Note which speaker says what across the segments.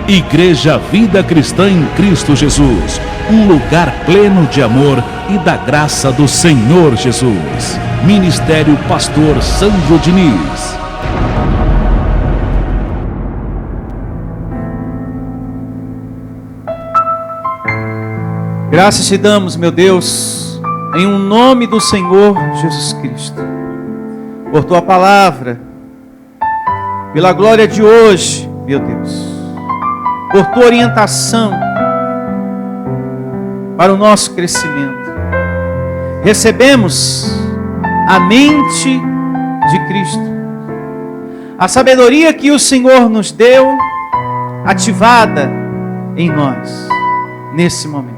Speaker 1: Igreja Vida Cristã em Cristo Jesus, um lugar pleno de amor e da graça do Senhor Jesus. Ministério Pastor Sandro Diniz.
Speaker 2: Graças te damos, meu Deus, em um nome do Senhor Jesus Cristo, por tua palavra, pela glória de hoje, meu Deus, por tua orientação para o nosso crescimento. Recebemos a mente de Cristo, a sabedoria que o Senhor nos deu, ativada em nós, nesse momento,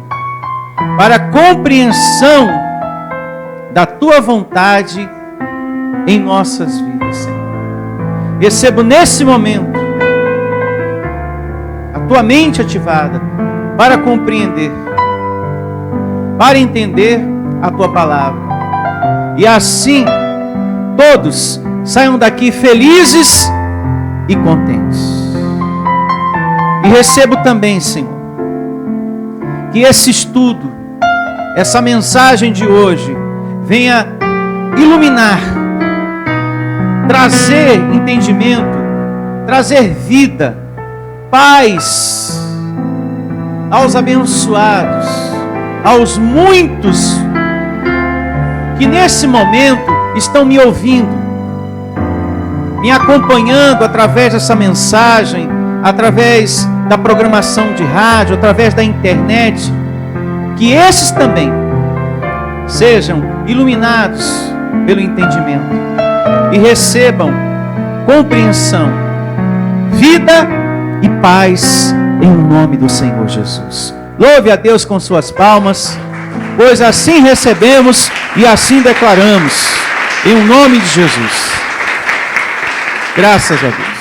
Speaker 2: para a compreensão da tua vontade em nossas vidas, Senhor. Recebo nesse momento a tua mente ativada para compreender, para entender a tua palavra. E assim todos saiam daqui felizes e contentes. E recebo também, Senhor, que esse estudo, essa mensagem de hoje, venha iluminar, trazer entendimento, trazer vida, paz aos abençoados, aos muitos que nesse momento estão me ouvindo, me acompanhando através dessa mensagem, através da programação de rádio, através da internet, que esses também sejam iluminados pelo entendimento e recebam compreensão, vida e paz em nome do Senhor Jesus. Louve a Deus com suas palmas, pois assim recebemos e assim declaramos, em nome de Jesus. Graças a Deus.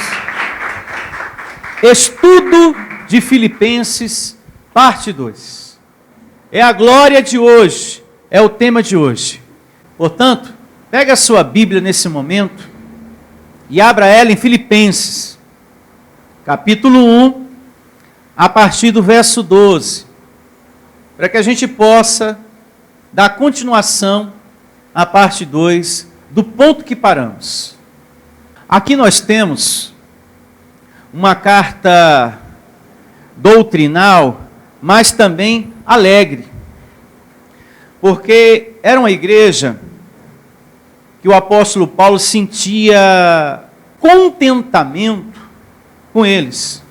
Speaker 2: Estudo de Filipenses, parte 2. É a glória de hoje, é o tema de hoje. Portanto, pega a sua Bíblia nesse momento e abra ela em Filipenses, capítulo 1, a partir do verso 12, para que a gente possa dar continuação à parte 2, do ponto que paramos. Aqui nós temos uma carta doutrinal, mas também alegre, porque era uma igreja que o apóstolo Paulo sentia contentamento com eles,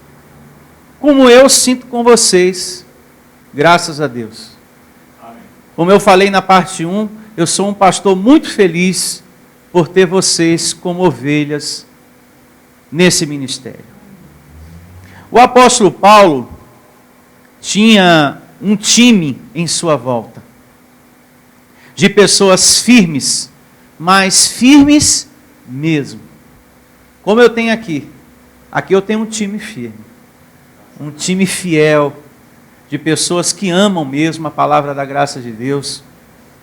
Speaker 2: como eu sinto com vocês, graças a Deus. Amém. Como eu falei na parte 1, eu sou um pastor muito feliz por ter vocês como ovelhas nesse ministério. O apóstolo Paulo tinha um time em sua volta, de pessoas firmes, mas firmes mesmo. Como eu tenho aqui eu tenho um time firme, um time fiel, de pessoas que amam mesmo a palavra da graça de Deus,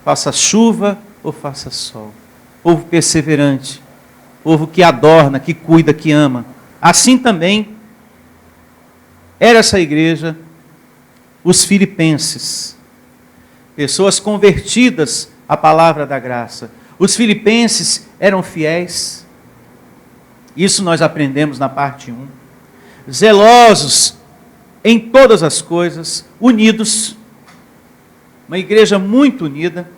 Speaker 2: faça chuva ou faça sol. Povo perseverante, povo que adorna, que cuida, que ama. Assim também era essa igreja, os filipenses, pessoas convertidas à palavra da graça. Os filipenses eram fiéis, isso nós aprendemos na parte 1, zelosos em todas as coisas, unidos, uma igreja muito unida,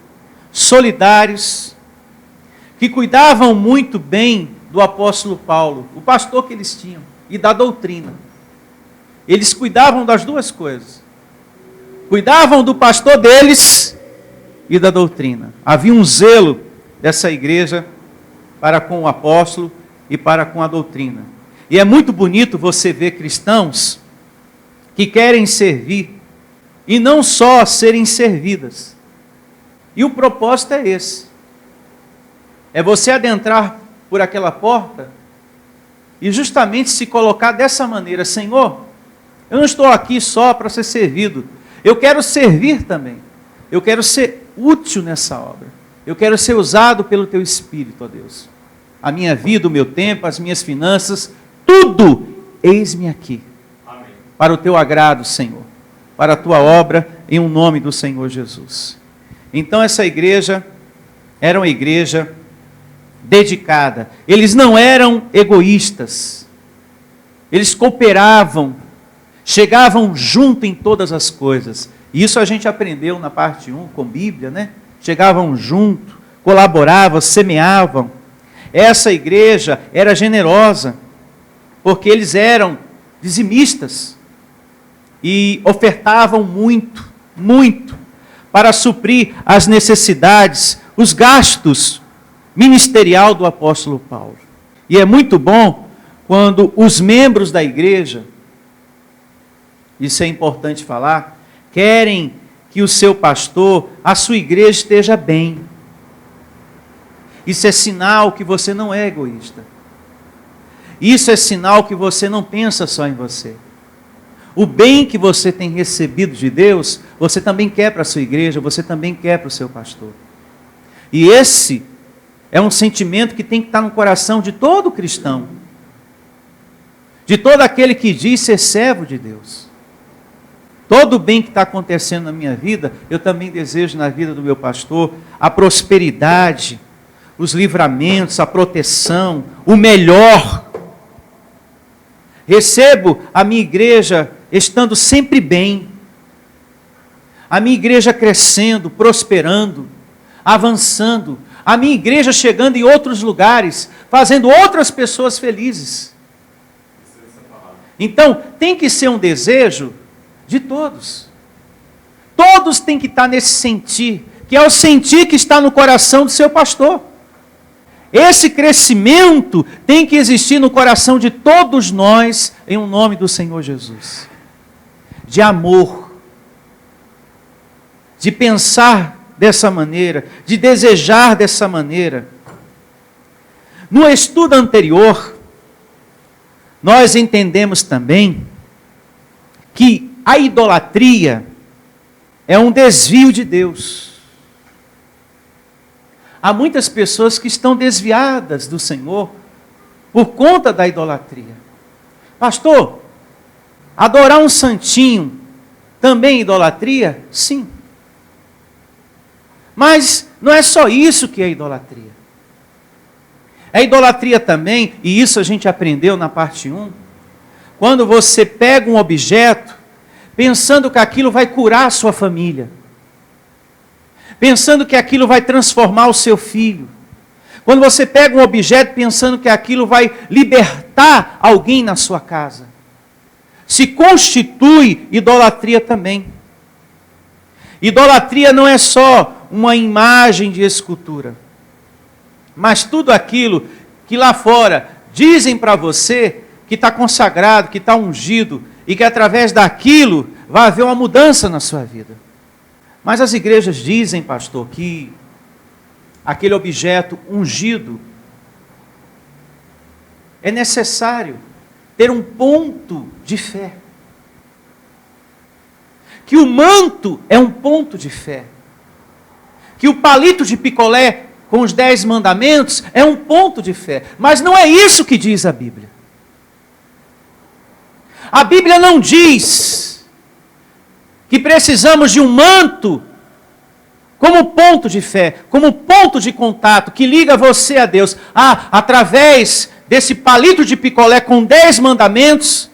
Speaker 2: solidários, que cuidavam muito bem do apóstolo Paulo, o pastor que eles tinham, e da doutrina. Eles cuidavam das duas coisas. Cuidavam do pastor deles e da doutrina. Havia um zelo dessa igreja para com o apóstolo e para com a doutrina. E é muito bonito você ver cristãos que querem servir e não só serem servidas. E o propósito é esse. É você adentrar por aquela porta e justamente se colocar dessa maneira: Senhor, eu não estou aqui só para ser servido, eu quero servir também. Eu quero ser útil nessa obra. Eu quero ser usado pelo Teu Espírito, ó Deus. A minha vida, o meu tempo, as minhas finanças, tudo, eis-me aqui. Amém. para o teu agrado, Senhor, para a tua obra, em um nome do Senhor Jesus. Então essa igreja era uma igreja dedicada. Eles não eram egoístas. Eles cooperavam, chegavam junto em todas as coisas. E isso a gente aprendeu na parte 1 com Bíblia, né? Chegavam junto, colaboravam, semeavam. Essa igreja era generosa, porque eles eram dizimistas e ofertavam muito, muito, para suprir as necessidades, os gastos ministerial do apóstolo Paulo. E é muito bom quando os membros da igreja, isso é importante falar, querem que o seu pastor, a sua igreja esteja bem. Isso é sinal que você não é egoísta. Isso é sinal que você não pensa só em você. O bem que você tem recebido de Deus, você também quer para a sua igreja, você também quer para o seu pastor. E esse é um sentimento que tem que estar no coração de todo cristão. De todo aquele que diz ser servo de Deus. Todo o bem que está acontecendo na minha vida, eu também desejo na vida do meu pastor, a prosperidade, os livramentos, a proteção, o melhor. Recebo a minha igreja estando sempre bem, a minha igreja crescendo, prosperando, avançando, a minha igreja chegando em outros lugares, fazendo outras pessoas felizes. Então, tem que ser um desejo de todos. Todos têm que estar nesse sentir, que é o sentir que está no coração do seu pastor. Esse crescimento tem que existir no coração de todos nós, em um nome do Senhor Jesus. De amor, de pensar dessa maneira, de desejar dessa maneira. No estudo anterior, nós entendemos também que a idolatria é um desvio de Deus. Há muitas pessoas que estão desviadas do Senhor por conta da idolatria. Pastor, adorar um santinho também é idolatria? Sim. Mas não é só isso que é idolatria. É idolatria também, e isso a gente aprendeu na parte 1, quando você pega um objeto pensando que aquilo vai curar a sua família, pensando que aquilo vai transformar o seu filho, quando você pega um objeto pensando que aquilo vai libertar alguém na sua casa, se constitui idolatria também. Idolatria não é só uma imagem de escultura, mas tudo aquilo que lá fora dizem para você que está consagrado, que está ungido, e que através daquilo vai haver uma mudança na sua vida. Mas as igrejas dizem, pastor, que aquele objeto ungido é necessário ter um ponto de fé. Que o manto é um ponto de fé. Que o palito de picolé com os 10 mandamentos é um ponto de fé. Mas não é isso que diz a Bíblia. A Bíblia não diz que precisamos de um manto como ponto de fé, como ponto de contato que liga você a Deus. Através desse palito de picolé com 10 mandamentos,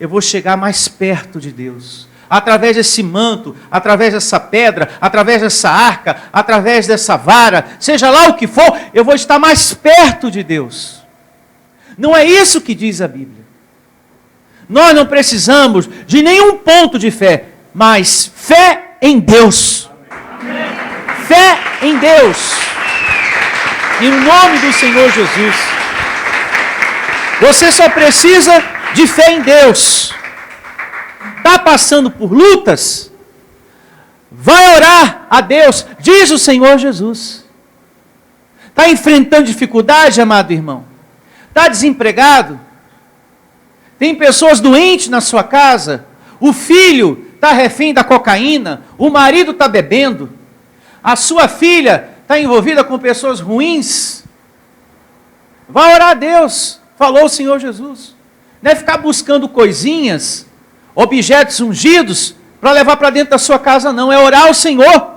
Speaker 2: eu vou chegar mais perto de Deus. Através desse manto, através dessa pedra, através dessa arca, através dessa vara, seja lá o que for, eu vou estar mais perto de Deus. Não é isso que diz a Bíblia. Nós não precisamos de nenhum ponto de fé, mas fé em Deus. Fé em Deus. Em nome do Senhor Jesus. Você só precisa de fé em Deus. Está passando por lutas? Vai orar a Deus, diz o Senhor Jesus. Está enfrentando dificuldade, amado irmão? Está desempregado? Tem pessoas doentes na sua casa? O filho está refém da cocaína? O marido está bebendo? A sua filha está envolvida com pessoas ruins? Vai orar a Deus, falou o Senhor Jesus. Não é ficar buscando coisinhas, objetos ungidos, para levar para dentro da sua casa, não. É orar ao Senhor.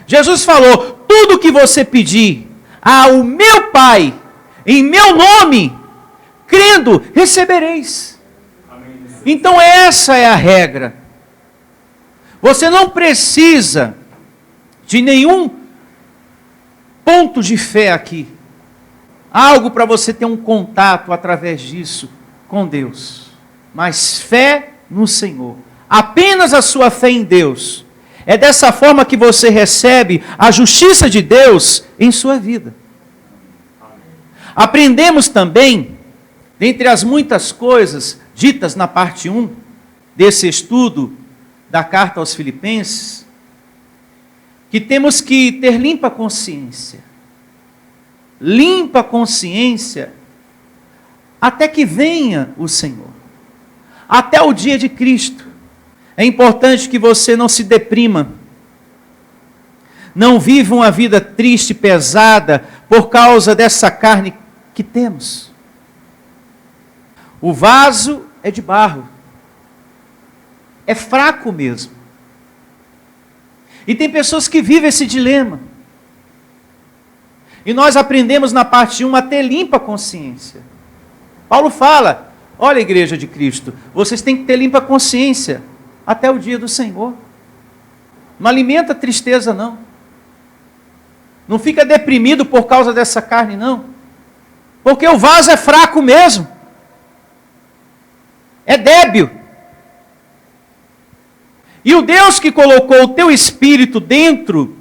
Speaker 2: Jesus falou: tudo que você pedir ao meu Pai, em meu nome, crendo, recebereis. Então essa é a regra. Você não precisa de nenhum ponto de fé aqui. Algo para você ter um contato através disso com Deus. Mas fé no Senhor. Apenas a sua fé em Deus. É dessa forma que você recebe a justiça de Deus em sua vida. Aprendemos também, dentre as muitas coisas ditas na parte 1 desse estudo da carta aos Filipenses, que temos que ter limpa consciência. Limpa consciência até que venha o Senhor. Até o dia de Cristo. É importante que você não se deprima. Não viva uma vida triste, pesada, por causa dessa carne que temos. O vaso é de barro. É fraco mesmo. E tem pessoas que vivem esse dilema. E nós aprendemos na parte 1 a ter limpa consciência. Paulo fala: olha, igreja de Cristo, vocês têm que ter limpa consciência até o dia do Senhor. Não alimenta tristeza, não. Não fica deprimido por causa dessa carne, não. Porque o vaso é fraco mesmo. É débil. E o Deus que colocou o teu espírito dentro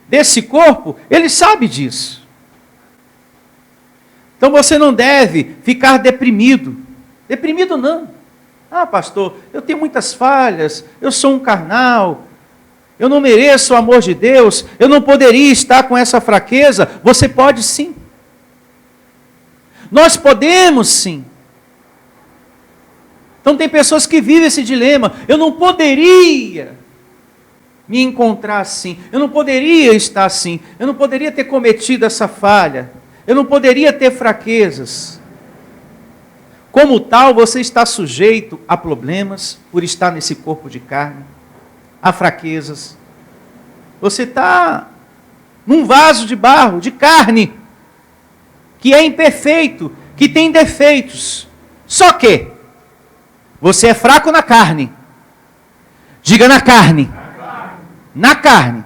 Speaker 2: desse corpo, Ele sabe disso. Então você não deve ficar deprimido. Deprimido não. Ah, pastor, eu tenho muitas falhas, eu sou um carnal, eu não mereço o amor de Deus, eu não poderia estar com essa fraqueza. Você pode sim. Nós podemos sim. Então tem pessoas que vivem esse dilema: eu não poderia me encontrar assim, eu não poderia estar assim, eu não poderia ter cometido essa falha, eu não poderia ter fraquezas. Como tal, você está sujeito a problemas por estar nesse corpo de carne, a fraquezas. Você está num vaso de barro, de carne, que é imperfeito, que tem defeitos. Só que você é fraco na carne. Diga na carne. Na carne.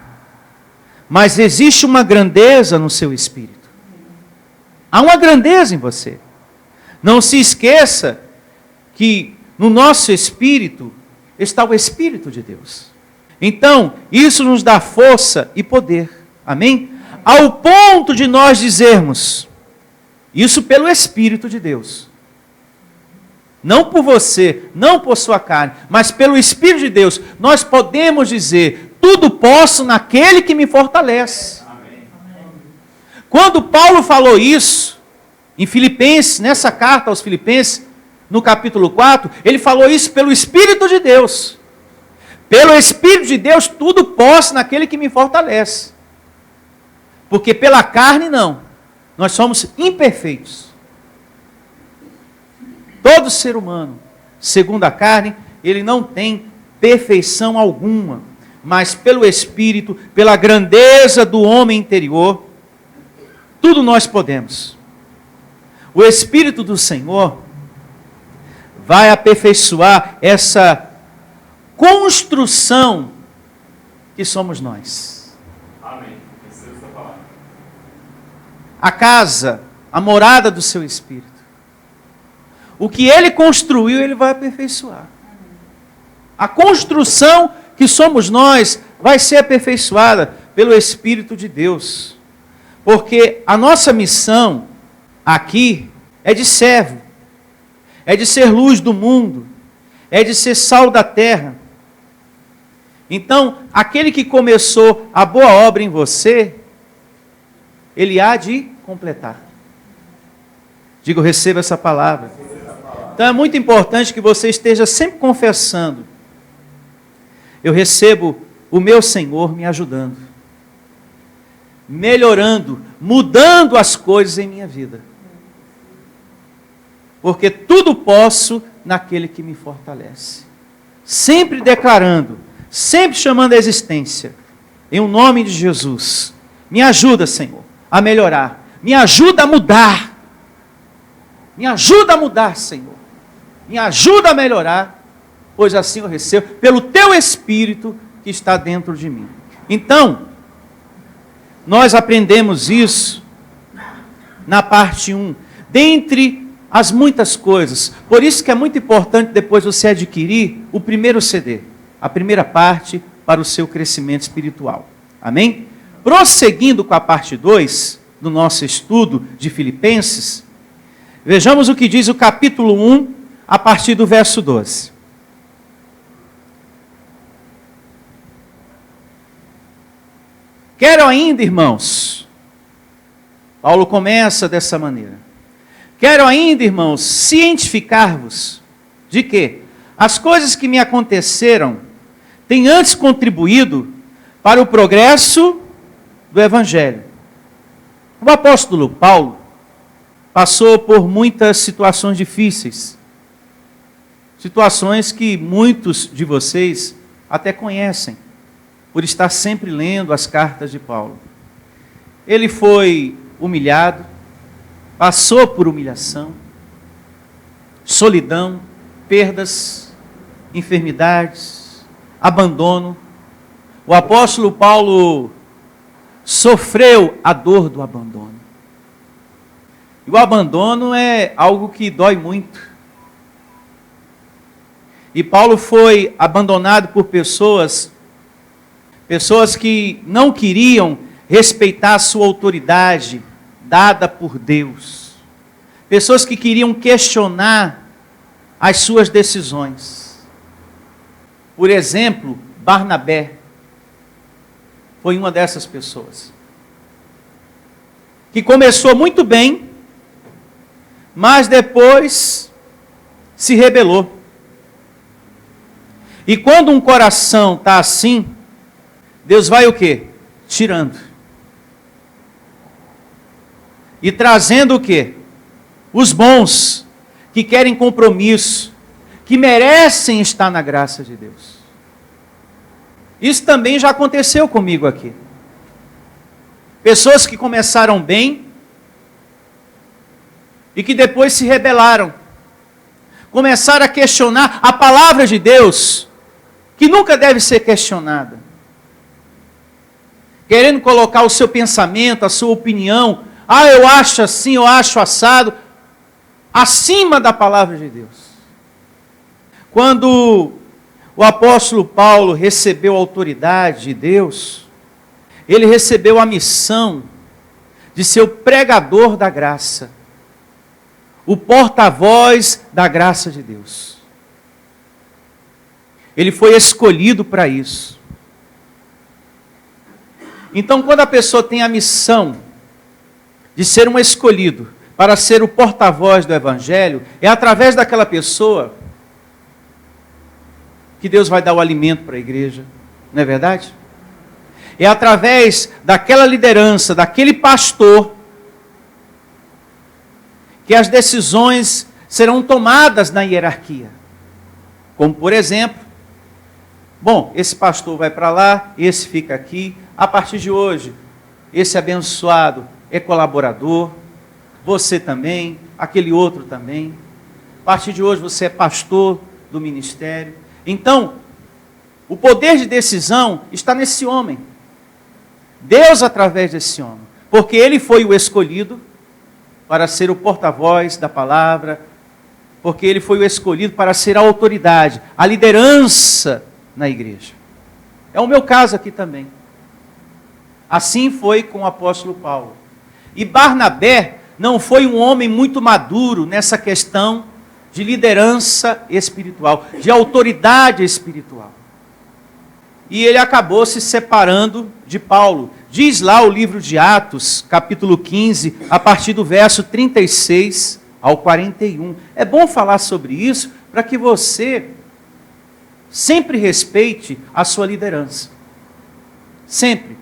Speaker 2: Mas existe uma grandeza no seu espírito. Há uma grandeza em você. Não se esqueça que no nosso espírito está o Espírito de Deus. Então, isso nos dá força e poder. Amém? Ao ponto de nós dizermos, isso pelo Espírito de Deus. Não por você, não por sua carne, mas pelo Espírito de Deus, nós podemos dizer: tudo posso naquele que me fortalece. Amém. Quando Paulo falou isso, em Filipenses, nessa carta aos Filipenses, no capítulo 4, ele falou isso pelo Espírito de Deus. Pelo Espírito de Deus, tudo posso naquele que me fortalece. Porque pela carne, não. Nós somos imperfeitos. Todo ser humano, segundo a carne, ele não tem perfeição alguma. Mas pelo Espírito, pela grandeza do homem interior, tudo nós podemos. O Espírito do Senhor vai aperfeiçoar essa construção que somos nós.
Speaker 3: Amém.
Speaker 2: A casa, a morada do seu Espírito. O que Ele construiu, Ele vai aperfeiçoar. A construção que somos nós vai ser aperfeiçoada pelo Espírito de Deus. Porque a nossa missão aqui é de servo, é de ser luz do mundo, é de ser sal da terra. Então, aquele que começou a boa obra em você, ele há de completar. Digo, receba essa palavra. Então é muito importante que você esteja sempre confessando: eu recebo o meu Senhor me ajudando, melhorando, mudando as coisas em minha vida. porque tudo posso naquele que me fortalece. Sempre declarando, sempre chamando a existência, em o nome de Jesus. Me ajuda, Senhor, a melhorar. Me ajuda a mudar. Me ajuda a mudar, Senhor. Me ajuda a melhorar, pois assim eu recebo, pelo Teu Espírito que está dentro de mim. Então, nós aprendemos isso na parte 1, dentre as muitas coisas. Por isso que é muito importante depois você adquirir o primeiro CD, a primeira parte para o seu crescimento espiritual. Amém? Prosseguindo com a parte 2 do nosso estudo de Filipenses, vejamos o que diz o capítulo 1, a partir do verso 12. Quero ainda, irmãos, Paulo começa dessa maneira. Quero ainda, irmãos, cientificar-vos de que as coisas que me aconteceram têm antes contribuído para o progresso do Evangelho. O apóstolo Paulo passou por muitas situações difíceis, situações que muitos de vocês até conhecem, por estar sempre lendo as cartas de Paulo. Ele foi humilhado, passou por humilhação, solidão, perdas, enfermidades, abandono. O apóstolo Paulo sofreu a dor do abandono. E o abandono é algo que dói muito. E Paulo foi abandonado por pessoas que não queriam respeitar a sua autoridade dada por Deus. Pessoas que queriam questionar as suas decisões. Por exemplo, Barnabé foi uma dessas pessoas. Que começou muito bem, mas depois se rebelou. E quando um coração está assim, Deus vai o quê? Tirando. E trazendo o quê? Os bons, que querem compromisso, que merecem estar na graça de Deus. Isso também já aconteceu comigo aqui. Pessoas que começaram bem e que depois se rebelaram. Começaram a questionar a palavra de Deus, que nunca deve ser questionada. Querendo colocar o seu pensamento, a sua opinião, eu acho assim, eu acho assado, acima da palavra de Deus. Quando o apóstolo Paulo recebeu a autoridade de Deus, ele recebeu a missão de ser o pregador da graça, o porta-voz da graça de Deus. Ele foi escolhido para isso. Então, quando a pessoa tem a missão de ser um escolhido para ser o porta-voz do Evangelho, é através daquela pessoa que Deus vai dar o alimento para a igreja, não é verdade? É através daquela liderança, daquele pastor, que as decisões serão tomadas na hierarquia. Como, por exemplo, esse pastor vai para lá, esse fica aqui. A partir de hoje, esse abençoado é colaborador, você também, aquele outro também. A partir de hoje você é pastor do ministério. Então, o poder de decisão está nesse homem. Deus através desse homem. Porque ele foi o escolhido para ser o porta-voz da palavra. Porque ele foi o escolhido para ser a autoridade, a liderança na igreja. É o meu caso aqui também. Assim foi com o apóstolo Paulo. E Barnabé não foi um homem muito maduro nessa questão de liderança espiritual, de autoridade espiritual. E ele acabou se separando de Paulo. Diz lá o livro de Atos, capítulo 15, a partir do verso 36 ao 41. É bom falar sobre isso para que você sempre respeite a sua liderança. Sempre.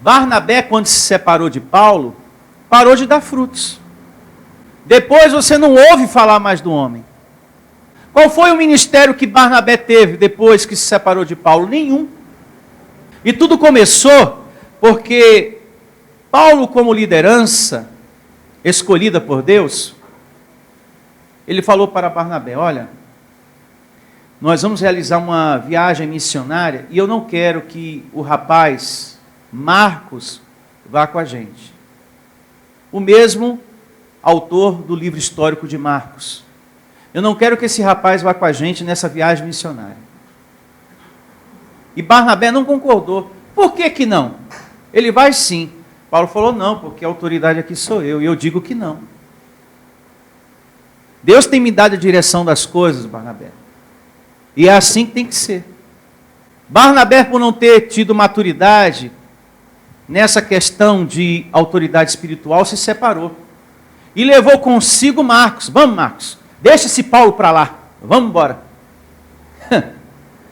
Speaker 2: Barnabé, quando se separou de Paulo, parou de dar frutos. Depois você não ouve falar mais do homem. Qual foi o ministério que Barnabé teve depois que se separou de Paulo? Nenhum. E tudo começou porque Paulo, como liderança escolhida por Deus, ele falou para Barnabé: olha, nós vamos realizar uma viagem missionária e eu não quero que o rapaz Marcos vá com a gente. O mesmo autor do livro histórico de Marcos. Eu não quero que esse rapaz vá com a gente nessa viagem missionária. E Barnabé não concordou. Por que que não? Ele vai sim. Paulo falou: não, porque a autoridade aqui sou eu, e eu digo que não. Deus tem me dado a direção das coisas, Barnabé. E é assim que tem que ser. Barnabé, por não ter tido maturidade nessa questão de autoridade espiritual, se separou. E levou consigo Marcos. Vamos, Marcos, deixa esse Paulo para lá. Vamos embora.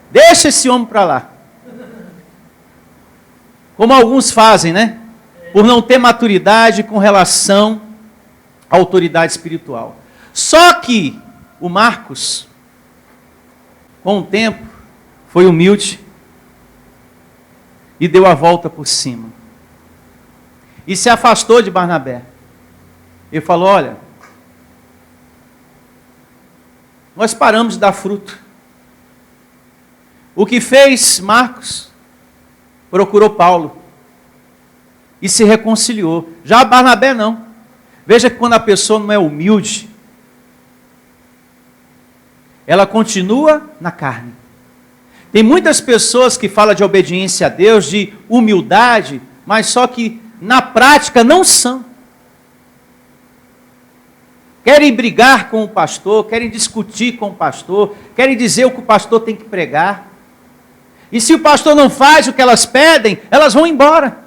Speaker 2: Deixa esse homem para lá. Como alguns fazem, né? Por não ter maturidade com relação à autoridade espiritual. Só que o Marcos, com o tempo, foi humilde e deu a volta por cima. E se afastou de Barnabé. Ele falou: olha, nós paramos de dar fruto. O que fez Marcos? Procurou Paulo e se reconciliou. Já Barnabé não. Veja que quando a pessoa não é humilde, ela continua na carne. Tem muitas pessoas que falam de obediência a Deus, de humildade, mas só que na prática não são. Querem brigar com o pastor, querem discutir com o pastor, querem dizer o que o pastor tem que pregar. E se o pastor não faz o que elas pedem, elas vão embora.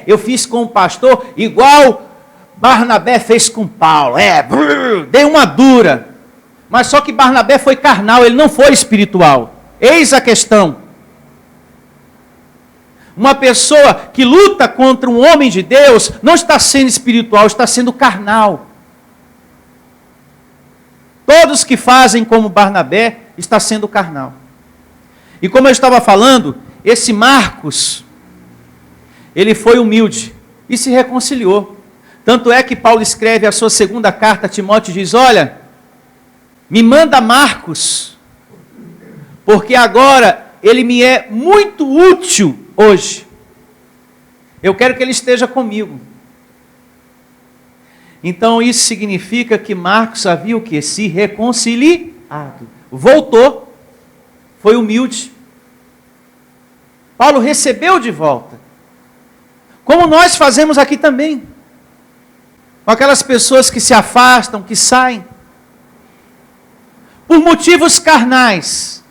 Speaker 2: Eu fiz com o pastor igual Barnabé fez com Paulo. Dei uma dura. Mas só que Barnabé foi carnal, ele não foi espiritual. Eis a questão. Uma pessoa que luta contra um homem de Deus não está sendo espiritual, está sendo carnal. Todos que fazem como Barnabé está sendo carnal. E como eu estava falando, esse Marcos, ele foi humilde e se reconciliou. Tanto é que Paulo escreve a sua segunda carta a Timóteo e diz: olha, me manda Marcos, porque agora ele me é muito útil hoje. Eu quero que ele esteja comigo. Então isso significa que Marcos havia o quê? Se reconciliado. Voltou. Foi humilde. Paulo recebeu de volta. Como nós fazemos aqui também. Com aquelas pessoas que se afastam, que saem. Por motivos carnais.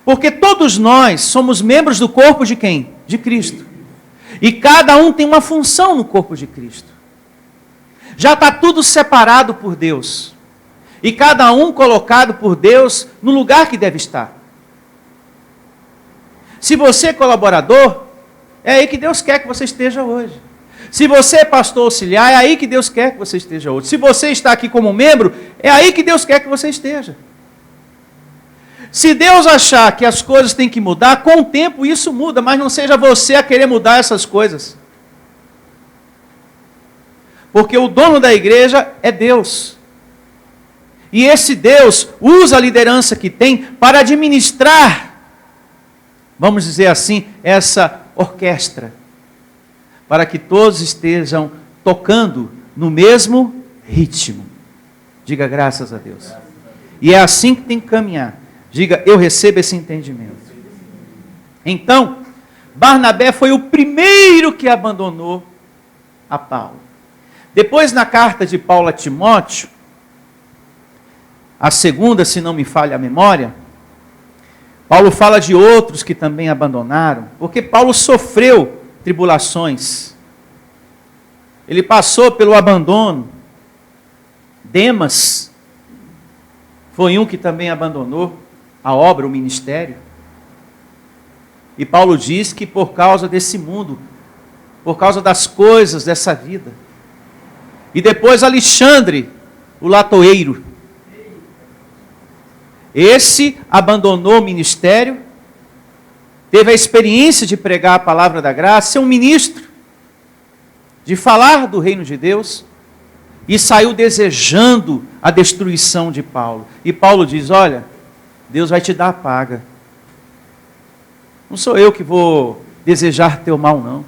Speaker 2: Porque todos nós somos membros do corpo de quem? De Cristo. E cada um tem uma função no corpo de Cristo. Já está tudo separado por Deus. E cada um colocado por Deus no lugar que deve estar. Se você é colaborador, é aí que Deus quer que você esteja hoje. Se você é pastor auxiliar, é aí que Deus quer que você esteja hoje. Se você está aqui como membro, é aí que Deus quer que você esteja. Se Deus achar que as coisas têm que mudar, com o tempo isso muda, mas não seja você a querer mudar essas coisas. Porque o dono da igreja é Deus. E esse Deus usa a liderança que tem para administrar, vamos dizer assim, essa orquestra, para que todos estejam tocando no mesmo ritmo. Diga graças a Deus. E é assim que tem que caminhar. Diga, eu recebo esse entendimento. Então, Barnabé foi o primeiro que abandonou a Paulo. Depois, na carta de Paulo a Timóteo, a segunda, se não me falha a memória, Paulo fala de outros que também abandonaram, porque Paulo sofreu tribulações. Ele passou pelo abandono. Demas foi um que também abandonou a obra, o ministério. E Paulo diz que por causa desse mundo, por causa das coisas dessa vida, E depois Alexandre, o latoeiro. Esse abandonou o ministério, teve a experiência de pregar a palavra da graça, ser um ministro, de falar do reino de Deus, e saiu desejando a destruição de Paulo. E Paulo diz: olha, Deus vai te dar a paga. Não sou eu que vou desejar teu mal, não.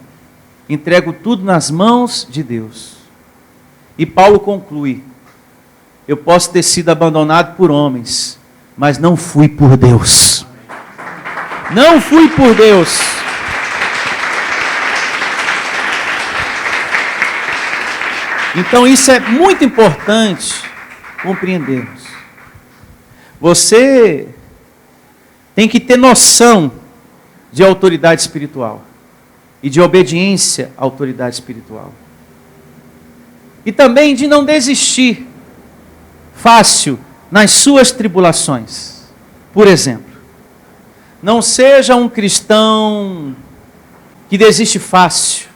Speaker 2: Entrego tudo nas mãos de Deus. E Paulo conclui: eu posso ter sido abandonado por homens, mas não fui por Deus. Não fui por Deus. Então isso é muito importante compreendermos. Você tem que ter noção de autoridade espiritual e de obediência à autoridade espiritual. E também de não desistir fácil nas suas tribulações. Por exemplo, não seja um cristão que desiste fácil.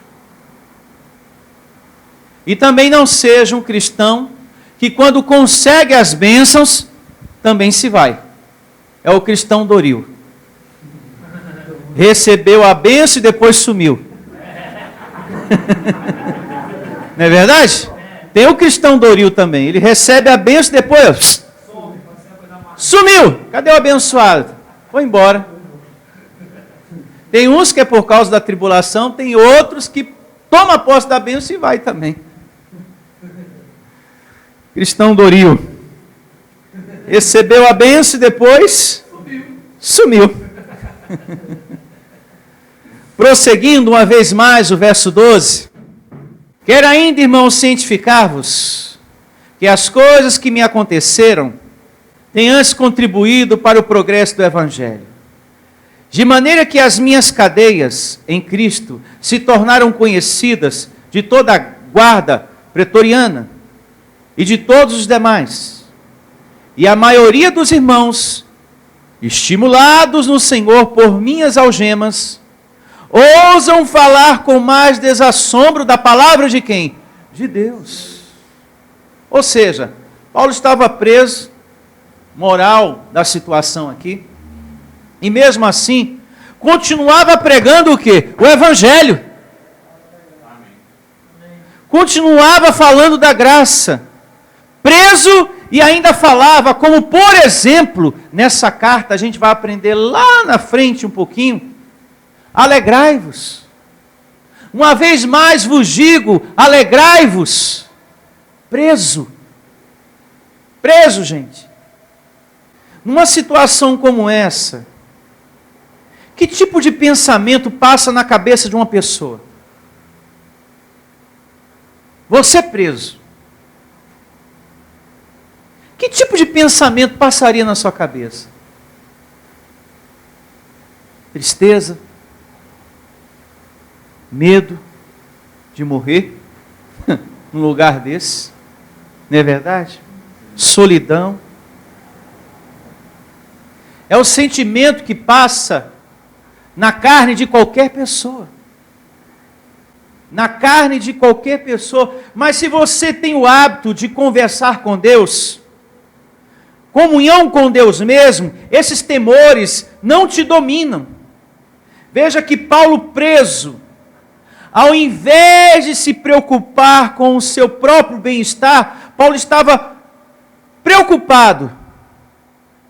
Speaker 2: E também não seja um cristão que quando consegue as bênçãos, também se vai. É o cristão Doril. Recebeu a bênção e depois sumiu. Não é verdade? Tem o cristão Doril também. Ele recebe a bênção e depois sumiu. Cadê o abençoado? Foi embora. Tem uns que é por causa da tribulação, tem outros que toma posse da bênção e vai também. Cristão Doril. Recebeu a bênção e depois sumiu. Prosseguindo uma vez mais o verso 12. Quero ainda, irmãos, cientificar-vos que as coisas que me aconteceram têm antes contribuído para o progresso do Evangelho. De maneira que as minhas cadeias em Cristo se tornaram conhecidas de toda a guarda pretoriana e de todos os demais. E a maioria dos irmãos, estimulados no Senhor por minhas algemas, ousam falar com mais desassombro da palavra de quem? De Deus. Ou seja, Paulo estava preso, moral da situação aqui, e mesmo assim, continuava pregando o quê? O Evangelho. Continuava falando da graça. Preso e ainda falava, como por exemplo, nessa carta a gente vai aprender lá na frente um pouquinho, alegrai-vos. Uma vez mais vos digo, alegrai-vos. Preso. Preso, gente. Numa situação como essa, que tipo de pensamento passa na cabeça de uma pessoa? Você preso. Que tipo de pensamento passaria na sua cabeça? Tristeza? Medo de morrer num lugar desse? Não é verdade? Solidão. É o sentimento que passa na carne de qualquer pessoa. Na carne de qualquer pessoa. Mas se você tem o hábito de conversar com Deus, comunhão com Deus mesmo, esses temores não te dominam. Veja que Paulo preso, ao invés de se preocupar com o seu próprio bem-estar, Paulo estava preocupado,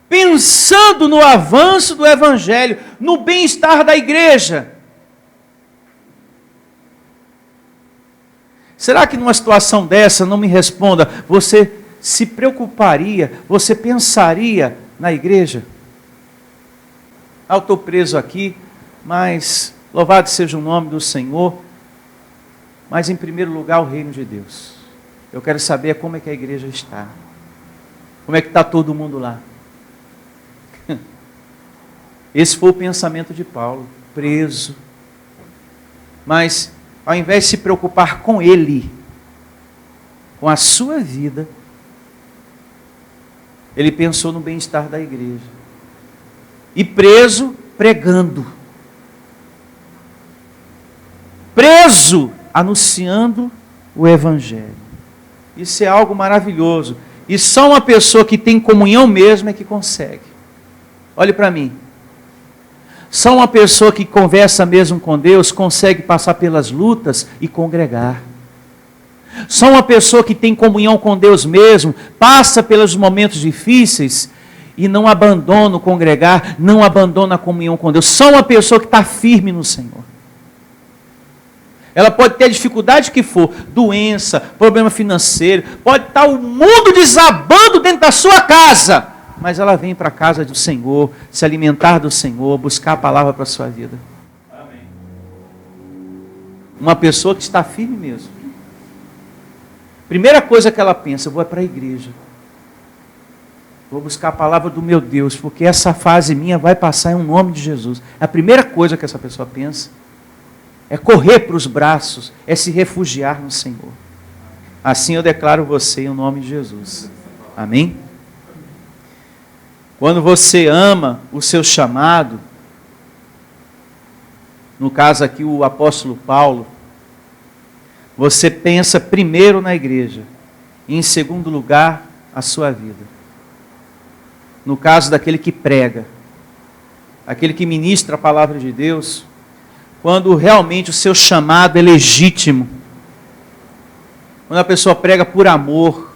Speaker 2: pensando no avanço do Evangelho, no bem-estar da igreja. Será que numa situação dessa, não me responda, você se preocuparia, você pensaria na igreja? Eu estou preso aqui, mas louvado seja o nome do Senhor, mas em primeiro lugar o reino de Deus. Eu quero saber como é que a igreja está, como é que está todo mundo lá. Esse foi o pensamento de Paulo, preso. Mas, ao invés de se preocupar com ele, com a sua vida, ele pensou no bem-estar da igreja. E preso, pregando. Preso, anunciando o Evangelho. Isso é algo maravilhoso. E só uma pessoa que tem comunhão mesmo é que consegue. Olhe para mim. Só uma pessoa que conversa mesmo com Deus consegue passar pelas lutas e congregar. Só uma pessoa que tem comunhão com Deus mesmo passa pelos momentos difíceis e não abandona o congregar, não abandona a comunhão com Deus. Só uma pessoa que está firme no Senhor. Ela pode ter a dificuldade que for, doença, problema financeiro, pode estar o mundo desabando dentro da sua casa, mas ela vem para a casa do Senhor, se alimentar do Senhor, buscar a palavra para a sua vida. Amém. Uma pessoa que está firme mesmo. Primeira coisa que ela pensa, eu vou para a igreja. Vou buscar a palavra do meu Deus, porque essa fase minha vai passar em nome de Jesus. É a primeira coisa que essa pessoa pensa. É correr para os braços, é se refugiar no Senhor. Assim eu declaro você em nome de Jesus. Amém? Quando você ama o seu chamado, no caso aqui o apóstolo Paulo, você pensa primeiro na igreja e em segundo lugar a sua vida. No caso daquele que prega, aquele que ministra a palavra de Deus, quando realmente o seu chamado é legítimo, quando a pessoa prega por amor,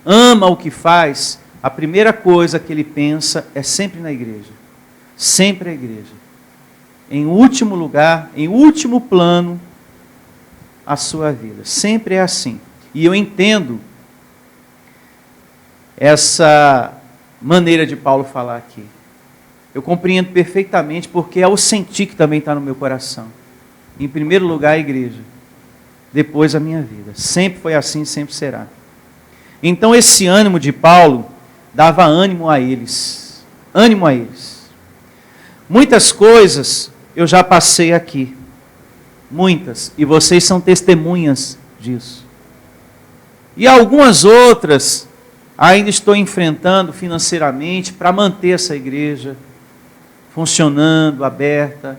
Speaker 2: ama o que faz, a primeira coisa que ele pensa é sempre na igreja. Sempre a igreja. Em último lugar, em último plano, a sua vida. Sempre é assim. E eu entendo essa maneira de Paulo falar aqui. Eu compreendo perfeitamente porque é o sentir que também está no meu coração. Em primeiro lugar, a igreja. Depois, a minha vida. Sempre foi assim, sempre será. Então, esse ânimo de Paulo dava ânimo a eles. Ânimo a eles. Muitas coisas eu já passei aqui. Muitas. E vocês são testemunhas disso. E algumas outras ainda estou enfrentando financeiramente para manter essa igreja funcionando, aberta,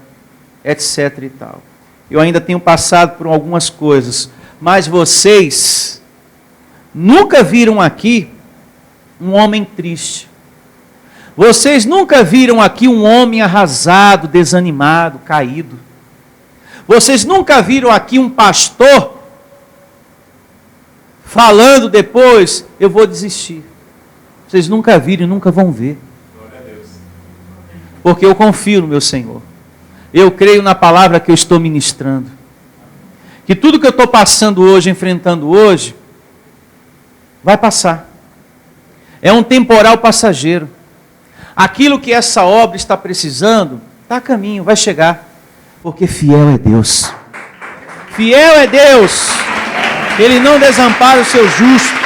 Speaker 2: etc. e tal. Eu ainda tenho passado por algumas coisas, mas vocês nunca viram aqui um homem triste. Vocês nunca viram aqui um homem arrasado, desanimado, caído. Vocês nunca viram aqui um pastor falando depois, eu vou desistir. Vocês nunca viram e nunca vão ver. Porque eu confio no meu Senhor. Eu creio na palavra que eu estou ministrando. Que tudo que eu estou passando hoje, enfrentando hoje, vai passar. É um temporal passageiro. Aquilo que essa obra está precisando, está a caminho, vai chegar. Porque fiel é Deus. Fiel é Deus. Ele não desampara o seu justo.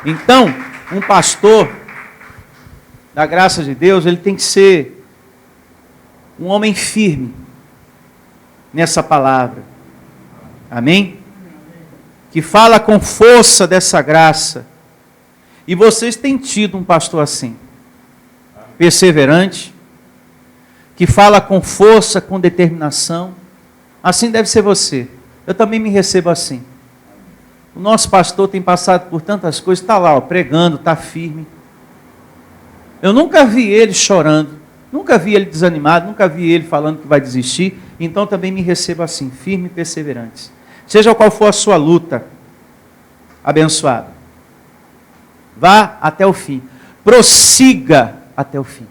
Speaker 2: Então, um pastor, da graça de Deus, ele tem que ser um homem firme nessa palavra. Amém? Que fala com força dessa graça. E vocês têm tido um pastor assim, perseverante, que fala com força, com determinação. Assim deve ser você. Eu também me recebo assim. O nosso pastor tem passado por tantas coisas, está lá, ó, pregando, está firme. Eu nunca vi ele chorando, nunca vi ele desanimado, nunca vi ele falando que vai desistir. Então também me recebo assim, firme e perseverante. Seja qual for a sua luta, abençoado. Vá até o fim. Prossiga até o fim.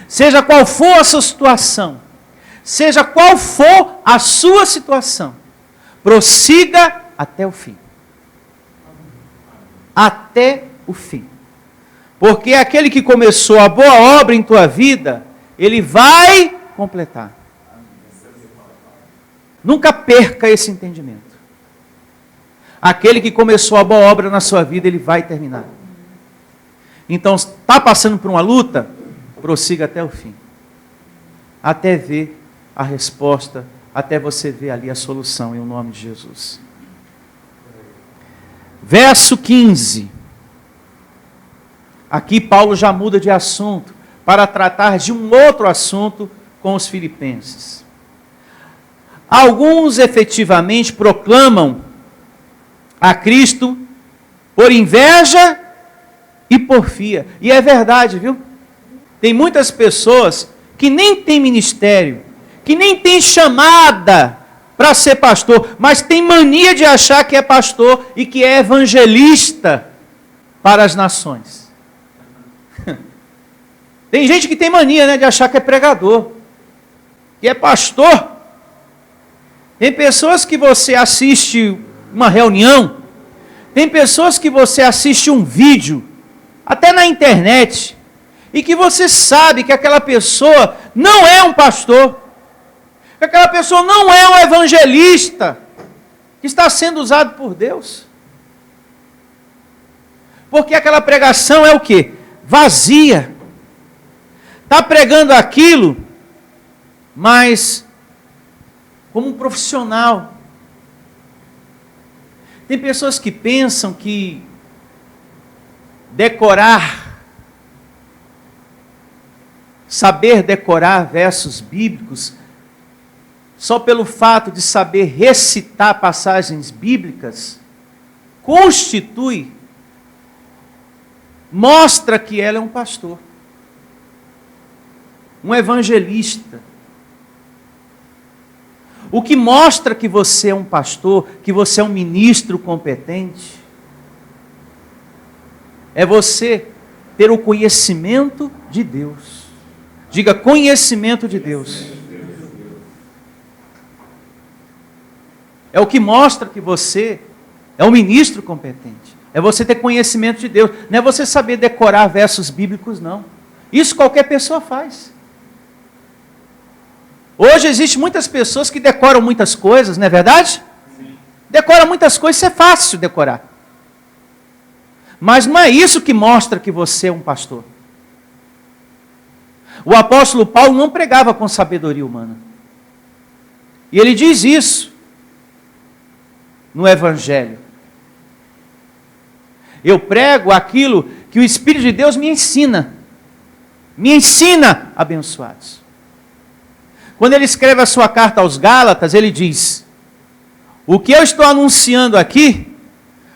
Speaker 2: Seja qual for a sua situação, seja qual for a sua situação, prossiga até o fim. Até o fim. Porque aquele que começou a boa obra em tua vida, ele vai completar. Nunca perca esse entendimento. Aquele que começou a boa obra na sua vida, ele vai terminar. Então, está passando por uma luta? Prossiga até o fim. Até ver a resposta, até você ver ali a solução, em nome de Jesus. Verso 15. Aqui Paulo já muda de assunto para tratar de um outro assunto com os filipenses. Alguns efetivamente proclamam a Cristo por inveja e porfia. E é verdade, viu? Tem muitas pessoas que nem têm ministério, que nem têm chamada para ser pastor, mas tem mania de achar que é pastor e que é evangelista para as nações. Tem gente que tem mania, né, de achar que é pregador, que é pastor. Tem pessoas que você assiste uma reunião, tem pessoas que você assiste um vídeo, até na internet, e que você sabe que aquela pessoa não é um pastor, que aquela pessoa não é um evangelista, que está sendo usado por Deus. Porque aquela pregação é o quê? Vazia. Está pregando aquilo, mas como um profissional. Tem pessoas que pensam que saber decorar versos bíblicos, só pelo fato de saber recitar passagens bíblicas, mostra que ela é um pastor, um evangelista. O que mostra que você é um pastor, que você é um ministro competente, é você ter o conhecimento de Deus. Diga, conhecimento de Deus. É o que mostra que você é um ministro competente. É você ter conhecimento de Deus. Não é você saber decorar versos bíblicos, não. Isso qualquer pessoa faz. Hoje existem muitas pessoas que decoram muitas coisas, não é verdade? Sim. Decora muitas coisas, isso é fácil decorar. Mas não é isso que mostra que você é um pastor. O apóstolo Paulo não pregava com sabedoria humana. E ele diz isso no Evangelho. Eu prego aquilo que o Espírito de Deus me ensina. Me ensina, abençoados. Quando ele escreve a sua carta aos Gálatas, ele diz: o que eu estou anunciando aqui,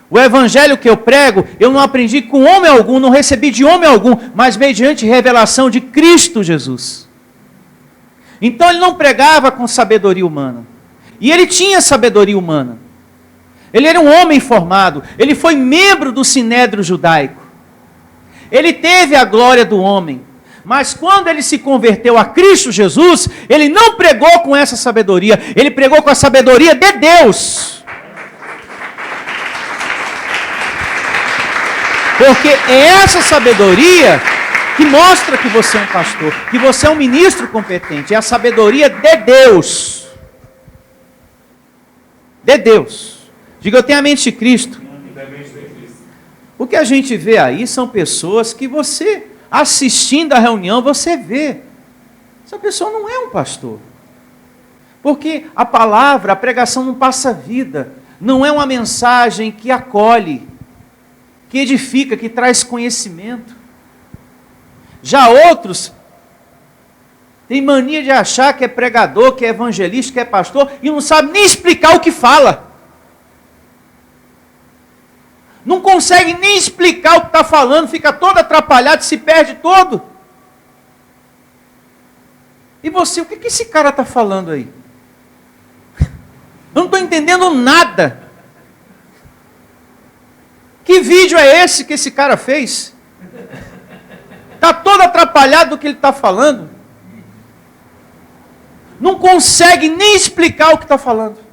Speaker 2: o evangelho que eu prego, eu não aprendi com homem algum, não recebi de homem algum, mas mediante revelação de Cristo Jesus. Então ele não pregava com sabedoria humana. E ele tinha sabedoria humana. Ele era um homem formado, ele foi membro do sinédrio judaico. Ele teve a glória do homem. Mas quando ele se converteu a Cristo Jesus, ele não pregou com essa sabedoria, ele pregou com a sabedoria de Deus. Porque é essa sabedoria que mostra que você é um pastor, que você é um ministro competente, é a sabedoria de Deus. De Deus. Diga, eu tenho a mente de Cristo. O que a gente vê aí são pessoas que você, assistindo a reunião, você vê. Essa pessoa não é um pastor. Porque a palavra, a pregação não passa vida. Não é uma mensagem que acolhe, que edifica, que traz conhecimento. Já outros têm mania de achar que é pregador, que é evangelista, que é pastor, e não sabe nem explicar o que fala. Não consegue nem explicar o que está falando, fica todo atrapalhado, se perde todo. E você, o que esse cara está falando aí? Eu não estou entendendo nada. Que vídeo é esse que esse cara fez? Está todo atrapalhado do que ele está falando. Não consegue nem explicar o que está falando.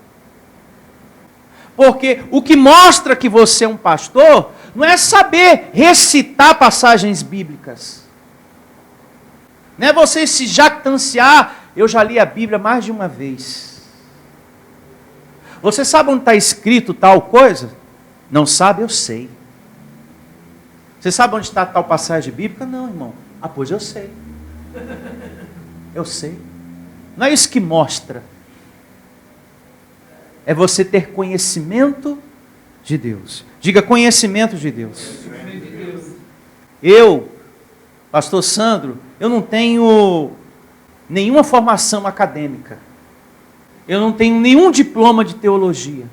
Speaker 2: Porque o que mostra que você é um pastor não é saber recitar passagens bíblicas. Não é você se jactanciar, eu já li a Bíblia mais de uma vez. Você sabe onde está escrito tal coisa? Não sabe? Eu sei. Você sabe onde está tal passagem bíblica? Não, irmão. Ah, pois eu sei. Eu sei. Não é isso que mostra. É você ter conhecimento de Deus. Diga, conhecimento de Deus. Eu, pastor Sandro, eu não tenho nenhuma formação acadêmica. Eu não tenho nenhum diploma de teologia.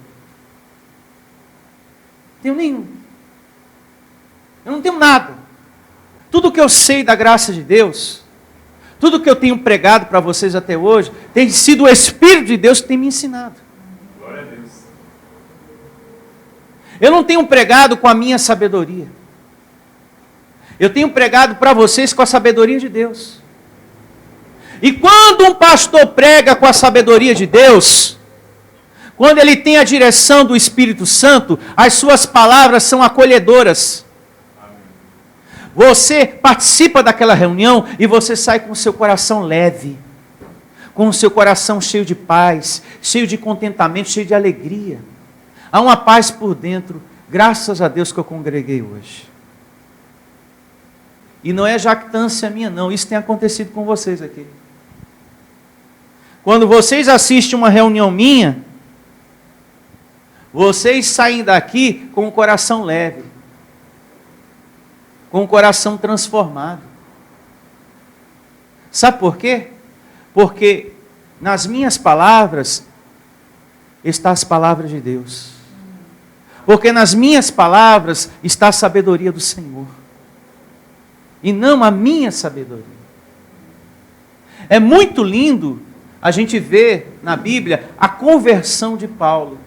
Speaker 2: Tenho nenhum. Eu não tenho nada. Tudo que eu sei da graça de Deus, tudo que eu tenho pregado para vocês até hoje, tem sido o Espírito de Deus que tem me ensinado.
Speaker 3: Glória a Deus.
Speaker 2: Eu não tenho pregado com a minha sabedoria. Eu tenho pregado para vocês com a sabedoria de Deus. E quando um pastor prega com a sabedoria de Deus, quando ele tem a direção do Espírito Santo, as suas palavras são acolhedoras. Você participa daquela reunião e você sai com o seu coração leve, com o seu coração cheio de paz, cheio de contentamento, cheio de alegria. Há uma paz por dentro, graças a Deus que eu congreguei hoje. E não é jactância minha não, isso tem acontecido com vocês aqui. Quando vocês assistem uma reunião minha, vocês saem daqui com o coração leve, com o coração transformado. Sabe por quê? Porque nas minhas palavras está as palavras de Deus. Porque nas minhas palavras está a sabedoria do Senhor. E não a minha sabedoria. É muito lindo a gente ver na Bíblia a conversão de Paulo.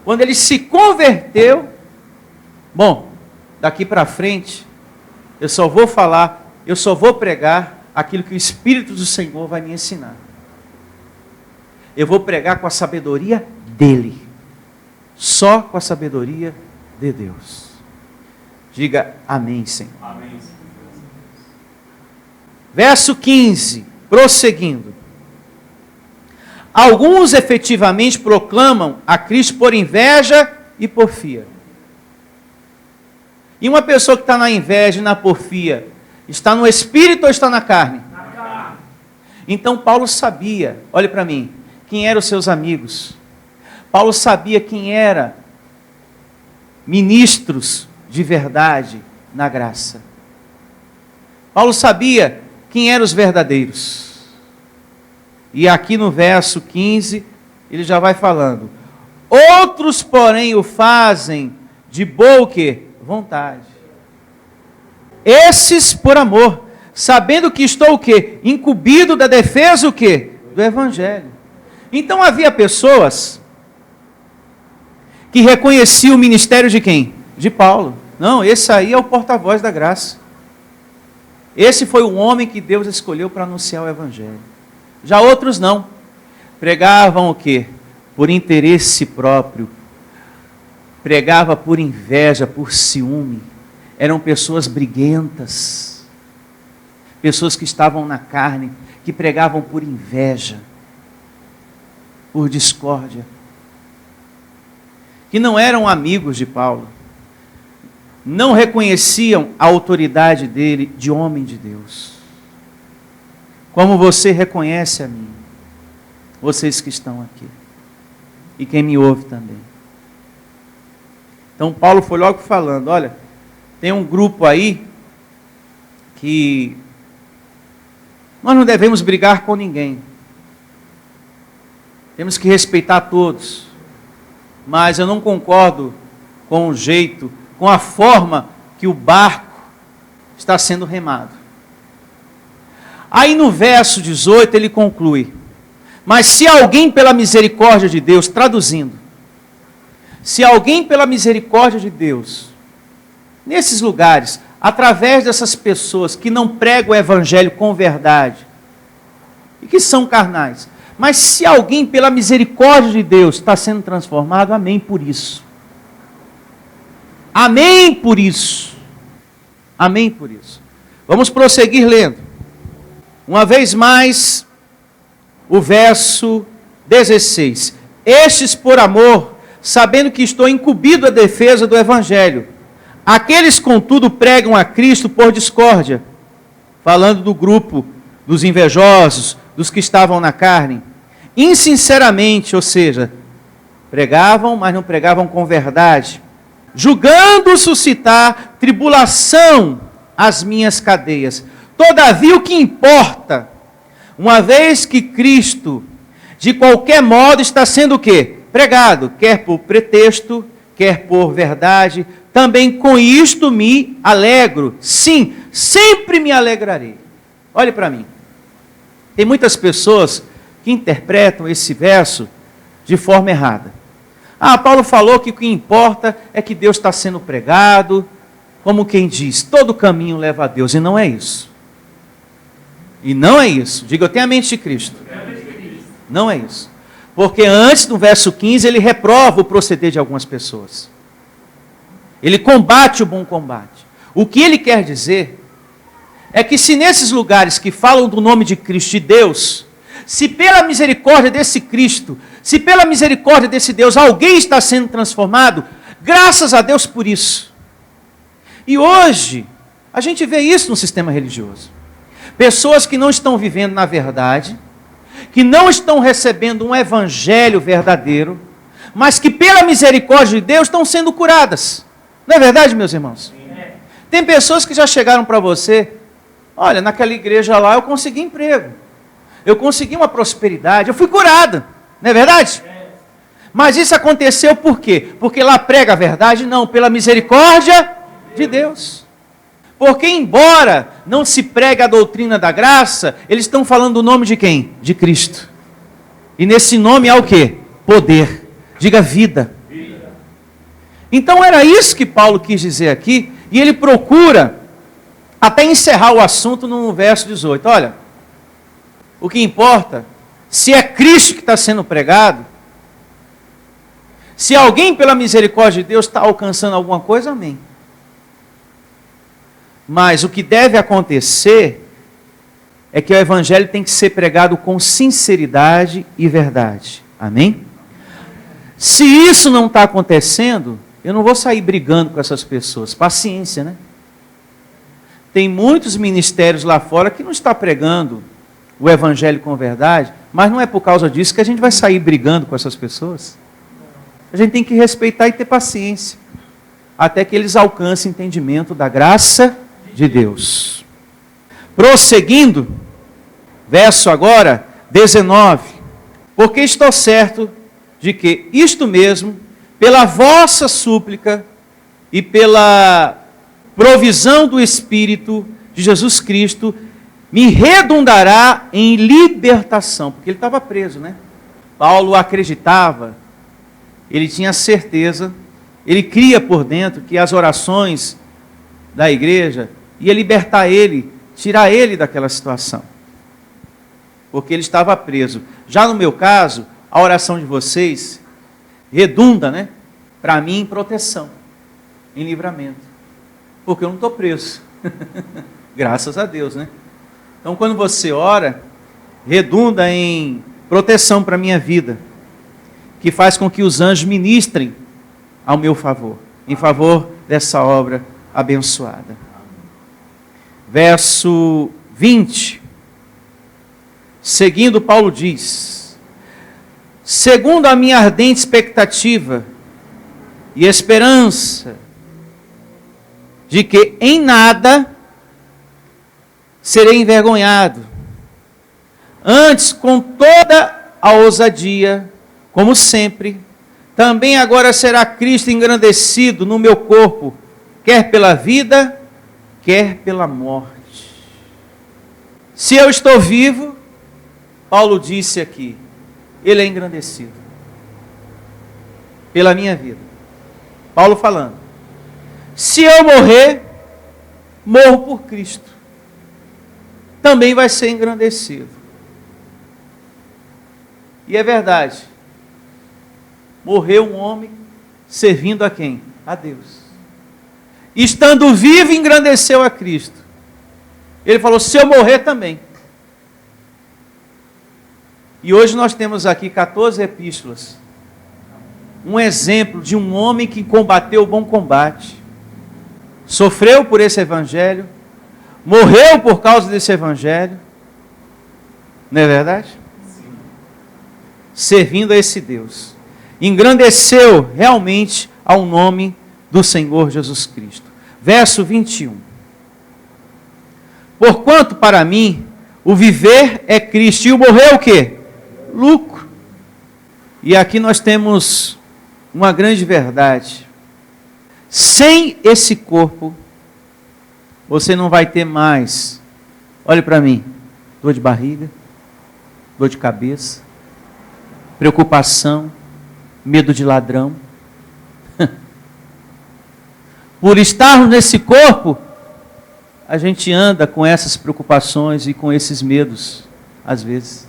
Speaker 2: Quando ele se converteu, bom, daqui para frente, eu só vou pregar aquilo que o Espírito do Senhor vai me ensinar. Eu vou pregar com a sabedoria dele. Só com a sabedoria de Deus. Diga amém, Senhor.
Speaker 3: Amém.
Speaker 2: Verso 15, prosseguindo. Alguns efetivamente proclamam a Cristo por inveja e porfia. E uma pessoa que está na inveja e na porfia, está no espírito ou está na carne?
Speaker 3: Na carne.
Speaker 2: Então Paulo sabia, olhe para mim, quem eram os seus amigos. Paulo sabia quem eram ministros de verdade na graça. Paulo sabia quem eram os verdadeiros. E aqui no verso 15, ele já vai falando. Outros, porém, o fazem de boa o quê? Vontade. Esses por amor, sabendo que estou o quê? Incumbido da defesa o quê? Do Evangelho. Então havia pessoas que reconheciam o ministério de quem? De Paulo. Não, esse aí é o porta-voz da graça. Esse foi o homem que Deus escolheu para anunciar o Evangelho. Já outros não. Pregavam o quê? Por interesse próprio. Pregava por inveja, por ciúme. Eram pessoas briguentas. Pessoas que estavam na carne, que pregavam por inveja, por discórdia. Que não eram amigos de Paulo. Não reconheciam a autoridade dele de homem de Deus. Como você reconhece a mim, vocês que estão aqui, e quem me ouve também. Então Paulo foi logo falando, olha, tem um grupo aí que nós não devemos brigar com ninguém. Temos que respeitar todos. Mas eu não concordo com o jeito, com a forma que o barco está sendo remado. Aí no verso 18 ele conclui, mas se alguém pela misericórdia de Deus, traduzindo, se alguém pela misericórdia de Deus, nesses lugares, através dessas pessoas que não pregam o Evangelho com verdade, e que são carnais, mas se alguém pela misericórdia de Deus está sendo transformado, amém por isso. Amém por isso. Amém por isso. Vamos prosseguir lendo. Uma vez mais, o verso 16. Estes por amor, sabendo que estou incumbido a defesa do Evangelho. Aqueles, contudo, pregam a Cristo por discórdia. Falando do grupo dos invejosos, dos que estavam na carne. Insinceramente, ou seja, pregavam, mas não pregavam com verdade. Julgando suscitar tribulação às minhas cadeias. Todavia o que importa, uma vez que Cristo de qualquer modo está sendo o quê? Pregado, quer por pretexto, quer por verdade. Também com isto me alegro. Sim, sempre me alegrarei. Olhe para mim. Tem muitas pessoas que interpretam esse verso de forma errada. Paulo falou que o que importa é que Deus está sendo pregado, como quem diz, todo caminho leva a Deus, e não é isso. E não é isso. Diga, eu tenho a mente de Cristo. Não é isso. Porque antes, no verso 15, ele reprova o proceder de algumas pessoas. Ele combate o bom combate. O que ele quer dizer é que se nesses lugares que falam do nome de Cristo, de Deus, se pela misericórdia desse Cristo, se pela misericórdia desse Deus, alguém está sendo transformado, graças a Deus por isso. E hoje, a gente vê isso no sistema religioso. Pessoas que não estão vivendo na verdade, que não estão recebendo um evangelho verdadeiro, mas que pela misericórdia de Deus estão sendo curadas. Não é verdade, meus irmãos? Tem pessoas que já chegaram para você, olha, naquela igreja lá eu consegui emprego, eu consegui uma prosperidade, eu fui curada, não é verdade? Mas isso aconteceu por quê? Porque lá prega a verdade? Não, pela misericórdia de Deus. Porque embora não se pregue a doutrina da graça, eles estão falando o nome de quem? De Cristo. E nesse nome há o quê? Poder. Diga vida. Então era isso que Paulo quis dizer aqui, e ele procura até encerrar o assunto no verso 18. Olha, o que importa, se é Cristo que está sendo pregado, se alguém pela misericórdia de Deus está alcançando alguma coisa, amém. Mas o que deve acontecer é que o evangelho tem que ser pregado com sinceridade e verdade. Amém? Se isso não está acontecendo, eu não vou sair brigando com essas pessoas. Paciência, né? Tem muitos ministérios lá fora que não estão pregando o evangelho com verdade, mas não é por causa disso que a gente vai sair brigando com essas pessoas. A gente tem que respeitar e ter paciência, até que eles alcancem entendimento da graça de Deus. Prosseguindo, verso agora 19. Porque estou certo de que isto mesmo, pela vossa súplica e pela provisão do Espírito de Jesus Cristo, me redundará em libertação. Porque ele estava preso, né? Paulo acreditava, ele tinha certeza, ele cria por dentro que as orações da igreja ia libertar ele, tirar ele daquela situação. Porque ele estava preso. Já no meu caso, a oração de vocês redunda, né? Para mim, em proteção, em livramento. Porque eu não estou preso. Graças a Deus, né? Então, quando você ora, redunda em proteção para a minha vida, que faz com que os anjos ministrem ao meu favor, em favor dessa obra abençoada. Verso 20. Seguindo, Paulo diz: segundo a minha ardente expectativa e esperança de que em nada serei envergonhado, antes com toda a ousadia, como sempre, também agora será Cristo engrandecido no meu corpo, quer pela vida, quer pela morte. Se eu estou vivo, Paulo disse aqui, ele é engrandecido pela minha vida. Paulo falando, se eu morrer, morro por Cristo, também vai ser engrandecido. E é verdade, morreu um homem servindo a quem? A Deus. Estando vivo, engrandeceu a Cristo. Ele falou, se eu morrer também. E hoje nós temos aqui 14 epístolas. Um exemplo de um homem que combateu o bom combate. Sofreu por esse evangelho. Morreu por causa desse evangelho. Não é verdade? Sim. Servindo a esse Deus. Engrandeceu realmente ao nome do Senhor Jesus Cristo. Verso 21. Porquanto para mim o viver é Cristo e o morrer é o quê? Lucro. E aqui nós temos uma grande verdade. Sem esse corpo, você não vai ter mais, olhe para mim, dor de barriga, dor de cabeça, preocupação, medo de ladrão. Por estarmos nesse corpo, a gente anda com essas preocupações e com esses medos, às vezes.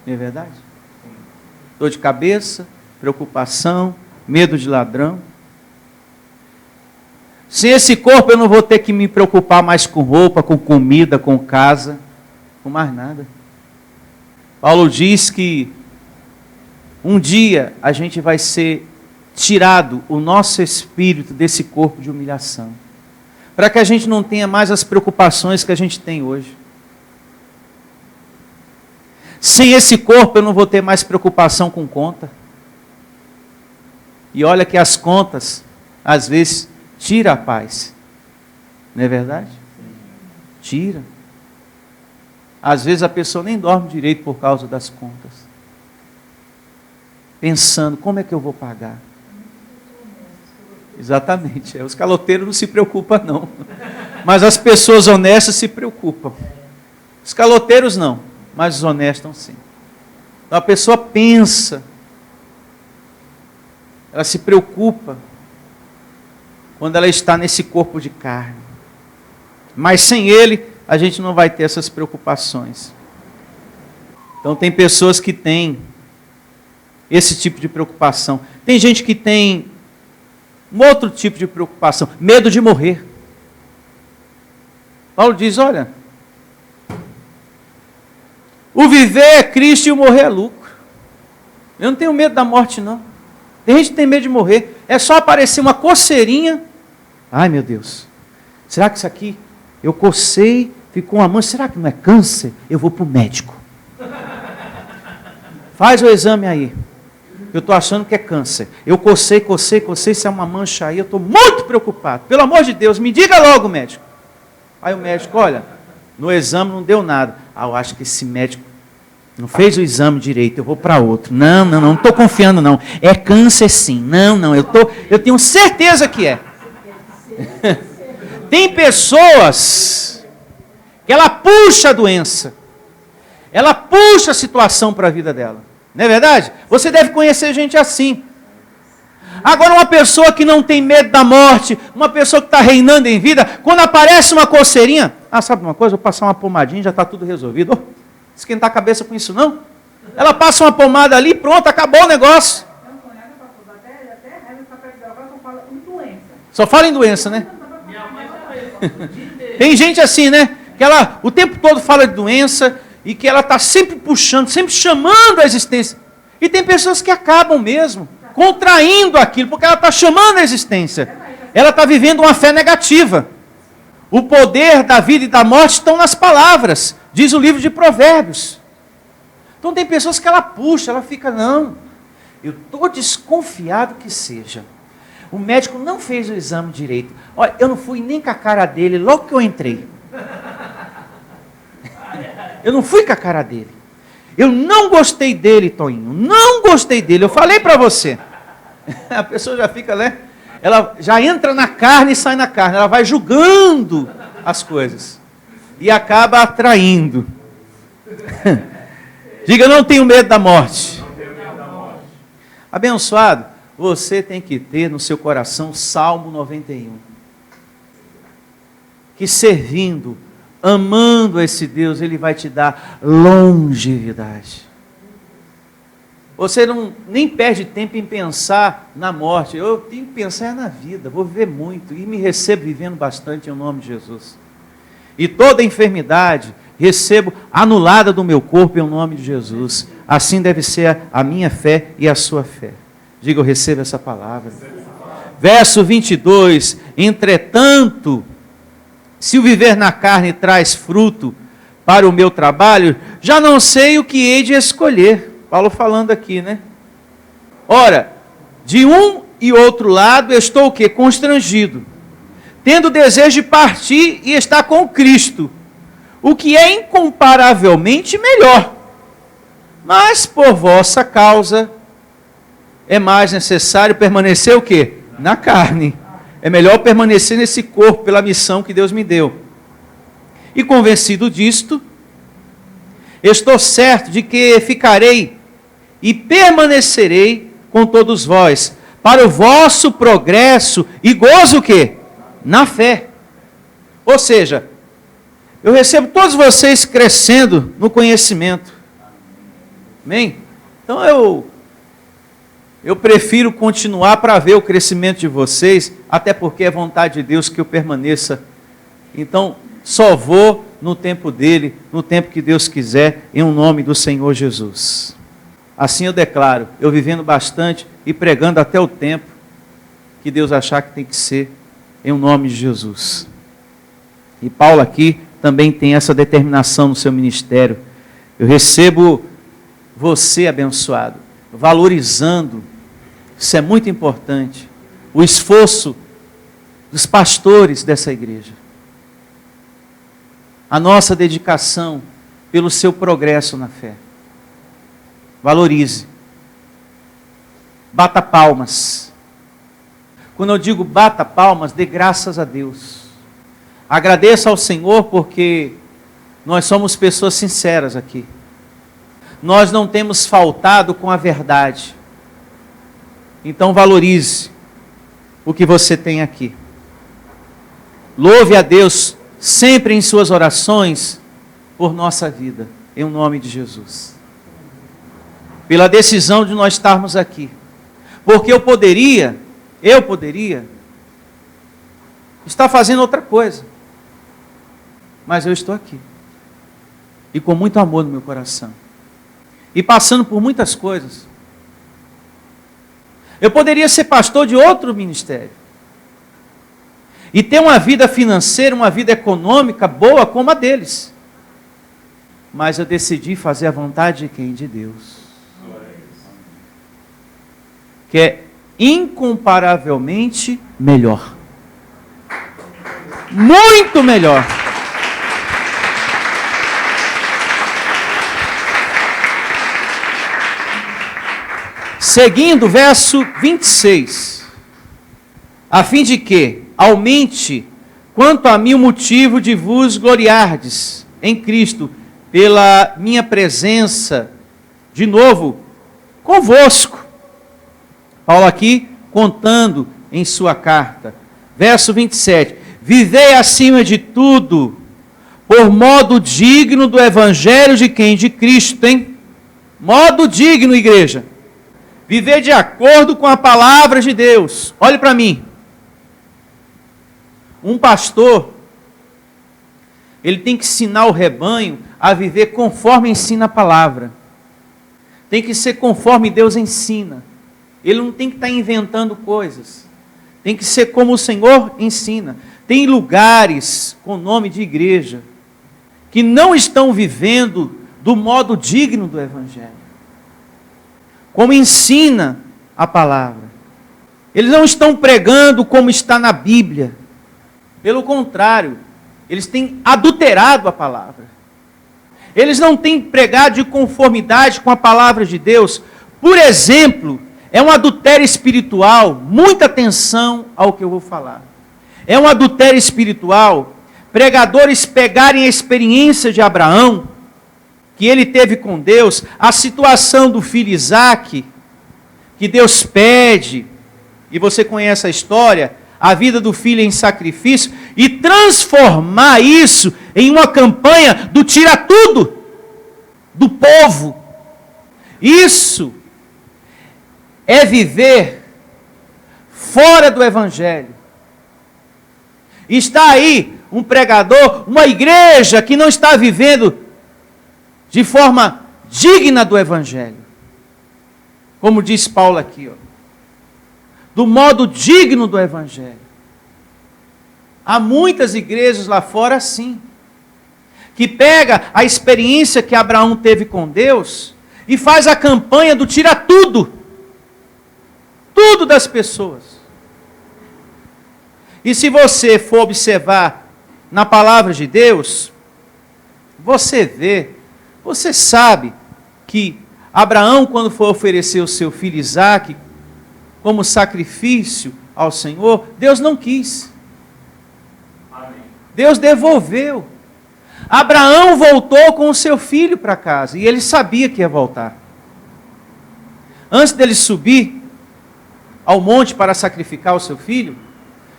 Speaker 2: Não é verdade? Dor de cabeça, preocupação, medo de ladrão. Sem esse corpo eu não vou ter que me preocupar mais com roupa, com comida, com casa, com mais nada. Paulo diz que um dia a gente vai ser tirado o nosso espírito desse corpo de humilhação, para que a gente não tenha mais as preocupações que a gente tem hoje. Sem esse corpo eu não vou ter mais preocupação com conta. E olha que as contas, às vezes, tira a paz. Não é verdade? Tira. Às vezes a pessoa nem dorme direito por causa das contas. Pensando, como é que eu vou pagar? Exatamente. Os caloteiros não se preocupam, não. Mas as pessoas honestas se preocupam. Os caloteiros não, mas os honestos sim. Então a pessoa pensa, ela se preocupa quando ela está nesse corpo de carne. Mas sem ele, a gente não vai ter essas preocupações. Então tem pessoas que têm esse tipo de preocupação. Tem gente que tem um outro tipo de preocupação, medo de morrer. Paulo diz, olha, o viver é Cristo e o morrer é lucro. Eu não tenho medo da morte, não. Tem gente que tem medo de morrer. É só aparecer uma coceirinha. Ai, meu Deus. Será que isso aqui, eu cocei, ficou uma mancha, será que não é câncer? Eu vou para o médico. Faz o exame aí. Eu estou achando que é câncer. Eu cocei, se é uma mancha aí, eu estou muito preocupado. Pelo amor de Deus, me diga logo, médico. Aí o médico, olha, no exame não deu nada. Ah, eu acho que esse médico não fez o exame direito, eu vou para outro. Não estou confiando não. É câncer sim. Não, eu tenho certeza que é. Tem pessoas que ela puxa a doença. Ela puxa a situação para a vida dela. Não é verdade? Você deve conhecer gente assim. Agora uma pessoa que não tem medo da morte, uma pessoa que está reinando em vida, quando aparece uma coceirinha, sabe uma coisa? Vou passar uma pomadinha, já está tudo resolvido. Esquentar a cabeça com isso não? Ela passa uma pomada ali, pronto, acabou o negócio. Só fala em doença, né? Tem gente assim, né? Que ela o tempo todo fala de doença e que ela está sempre puxando, sempre chamando a existência. E tem pessoas que acabam mesmo contraindo aquilo, porque ela está chamando a existência. Ela está vivendo uma fé negativa. O poder da vida e da morte estão nas palavras, diz o livro de Provérbios. Então tem pessoas que ela puxa, ela fica, não, eu estou desconfiado que seja. O médico não fez o exame direito. Olha, eu não fui nem com a cara dele logo que eu entrei. Eu não fui com a cara dele. Eu não gostei dele, Toninho. Não gostei dele. Eu falei para você. A pessoa já fica, né? Ela já entra na carne e sai na carne. Ela vai julgando as coisas. E acaba atraindo. Diga, não tenho medo da morte. Abençoado, você tem que ter no seu coração Salmo 91. Que servindo, amando esse Deus, Ele vai te dar longevidade. Você nem perde tempo em pensar na morte. Eu tenho que pensar na vida, vou viver muito. E me recebo vivendo bastante em nome de Jesus. E toda enfermidade recebo anulada do meu corpo em nome de Jesus. Assim deve ser a minha fé e a sua fé. Diga, eu recebo essa palavra. Verso 22. Entretanto, se o viver na carne traz fruto para o meu trabalho, já não sei o que hei de escolher. Paulo falando aqui, né? Ora, de um e outro lado eu estou o quê? Constrangido. Tendo desejo de partir e estar com Cristo, o que é incomparavelmente melhor. Mas por vossa causa é mais necessário permanecer o quê? Na carne. É melhor permanecer nesse corpo pela missão que Deus me deu. E convencido disto, estou certo de que ficarei e permanecerei com todos vós, para o vosso progresso e gozo o quê? Na fé. Ou seja, eu recebo todos vocês crescendo no conhecimento. Amém? Então eu prefiro continuar para ver o crescimento de vocês, até porque é vontade de Deus que eu permaneça. Então, só vou no tempo dele, no tempo que Deus quiser, em nome do Senhor Jesus. Assim eu declaro, eu vivendo bastante e pregando até o tempo que Deus achar que tem que ser, em nome de Jesus. E Paulo aqui também tem essa determinação no seu ministério. Eu recebo você abençoado, valorizando, isso é muito importante, o esforço dos pastores dessa igreja. A nossa dedicação pelo seu progresso na fé. Valorize. Bata palmas. Quando eu digo bata palmas, dê graças a Deus. Agradeça ao Senhor porque nós somos pessoas sinceras aqui. Nós não temos faltado com a verdade. Então valorize o que você tem aqui. Louve a Deus sempre em suas orações por nossa vida, em nome de Jesus. Pela decisão de nós estarmos aqui. Porque eu poderia estar fazendo outra coisa. Mas eu estou aqui. E com muito amor no meu coração. E passando por muitas coisas. Eu poderia ser pastor de outro ministério. E ter uma vida financeira, uma vida econômica boa como a deles. Mas eu decidi fazer a vontade de quem? De Deus. Que é incomparavelmente melhor. Muito melhor. Seguindo, verso 26. A fim de que aumente quanto a mim o motivo de vos gloriardes em Cristo, pela minha presença, de novo, convosco. Paulo aqui contando em sua carta. Verso 27. Vivei acima de tudo, por modo digno do evangelho de quem? De Cristo, hein? Modo digno, igreja. Viver de acordo com a palavra de Deus. Olhe para mim. Um pastor, ele tem que ensinar o rebanho a viver conforme ensina a palavra. Tem que ser conforme Deus ensina. Ele não tem que estar inventando coisas. Tem que ser como o Senhor ensina. Tem lugares com nome de igreja que não estão vivendo do modo digno do evangelho. Como ensina a palavra. Eles não estão pregando como está na Bíblia. Pelo contrário, eles têm adulterado a palavra. Eles não têm pregado de conformidade com a palavra de Deus. Por exemplo, é um adultério espiritual. Muita atenção ao que eu vou falar. É um adultério espiritual. Pregadores pegarem a experiência de Abraão, que ele teve com Deus, a situação do filho Isaque, que Deus pede, e você conhece a história, a vida do filho em sacrifício, e transformar isso em uma campanha do tira tudo do povo. Isso é viver fora do evangelho. Está aí um pregador, uma igreja que não está vivendo de forma digna do evangelho. Como diz Paulo aqui, ó. Do modo digno do evangelho. Há muitas igrejas lá fora assim, que pega a experiência que Abraão teve com Deus e faz a campanha do tira tudo das pessoas. E se você for observar na palavra de Deus, você sabe que Abraão, quando foi oferecer o seu filho Isaque, como sacrifício ao Senhor, Deus não quis. Deus devolveu. Abraão voltou com o seu filho para casa, e ele sabia que ia voltar. Antes dele subir ao monte para sacrificar o seu filho,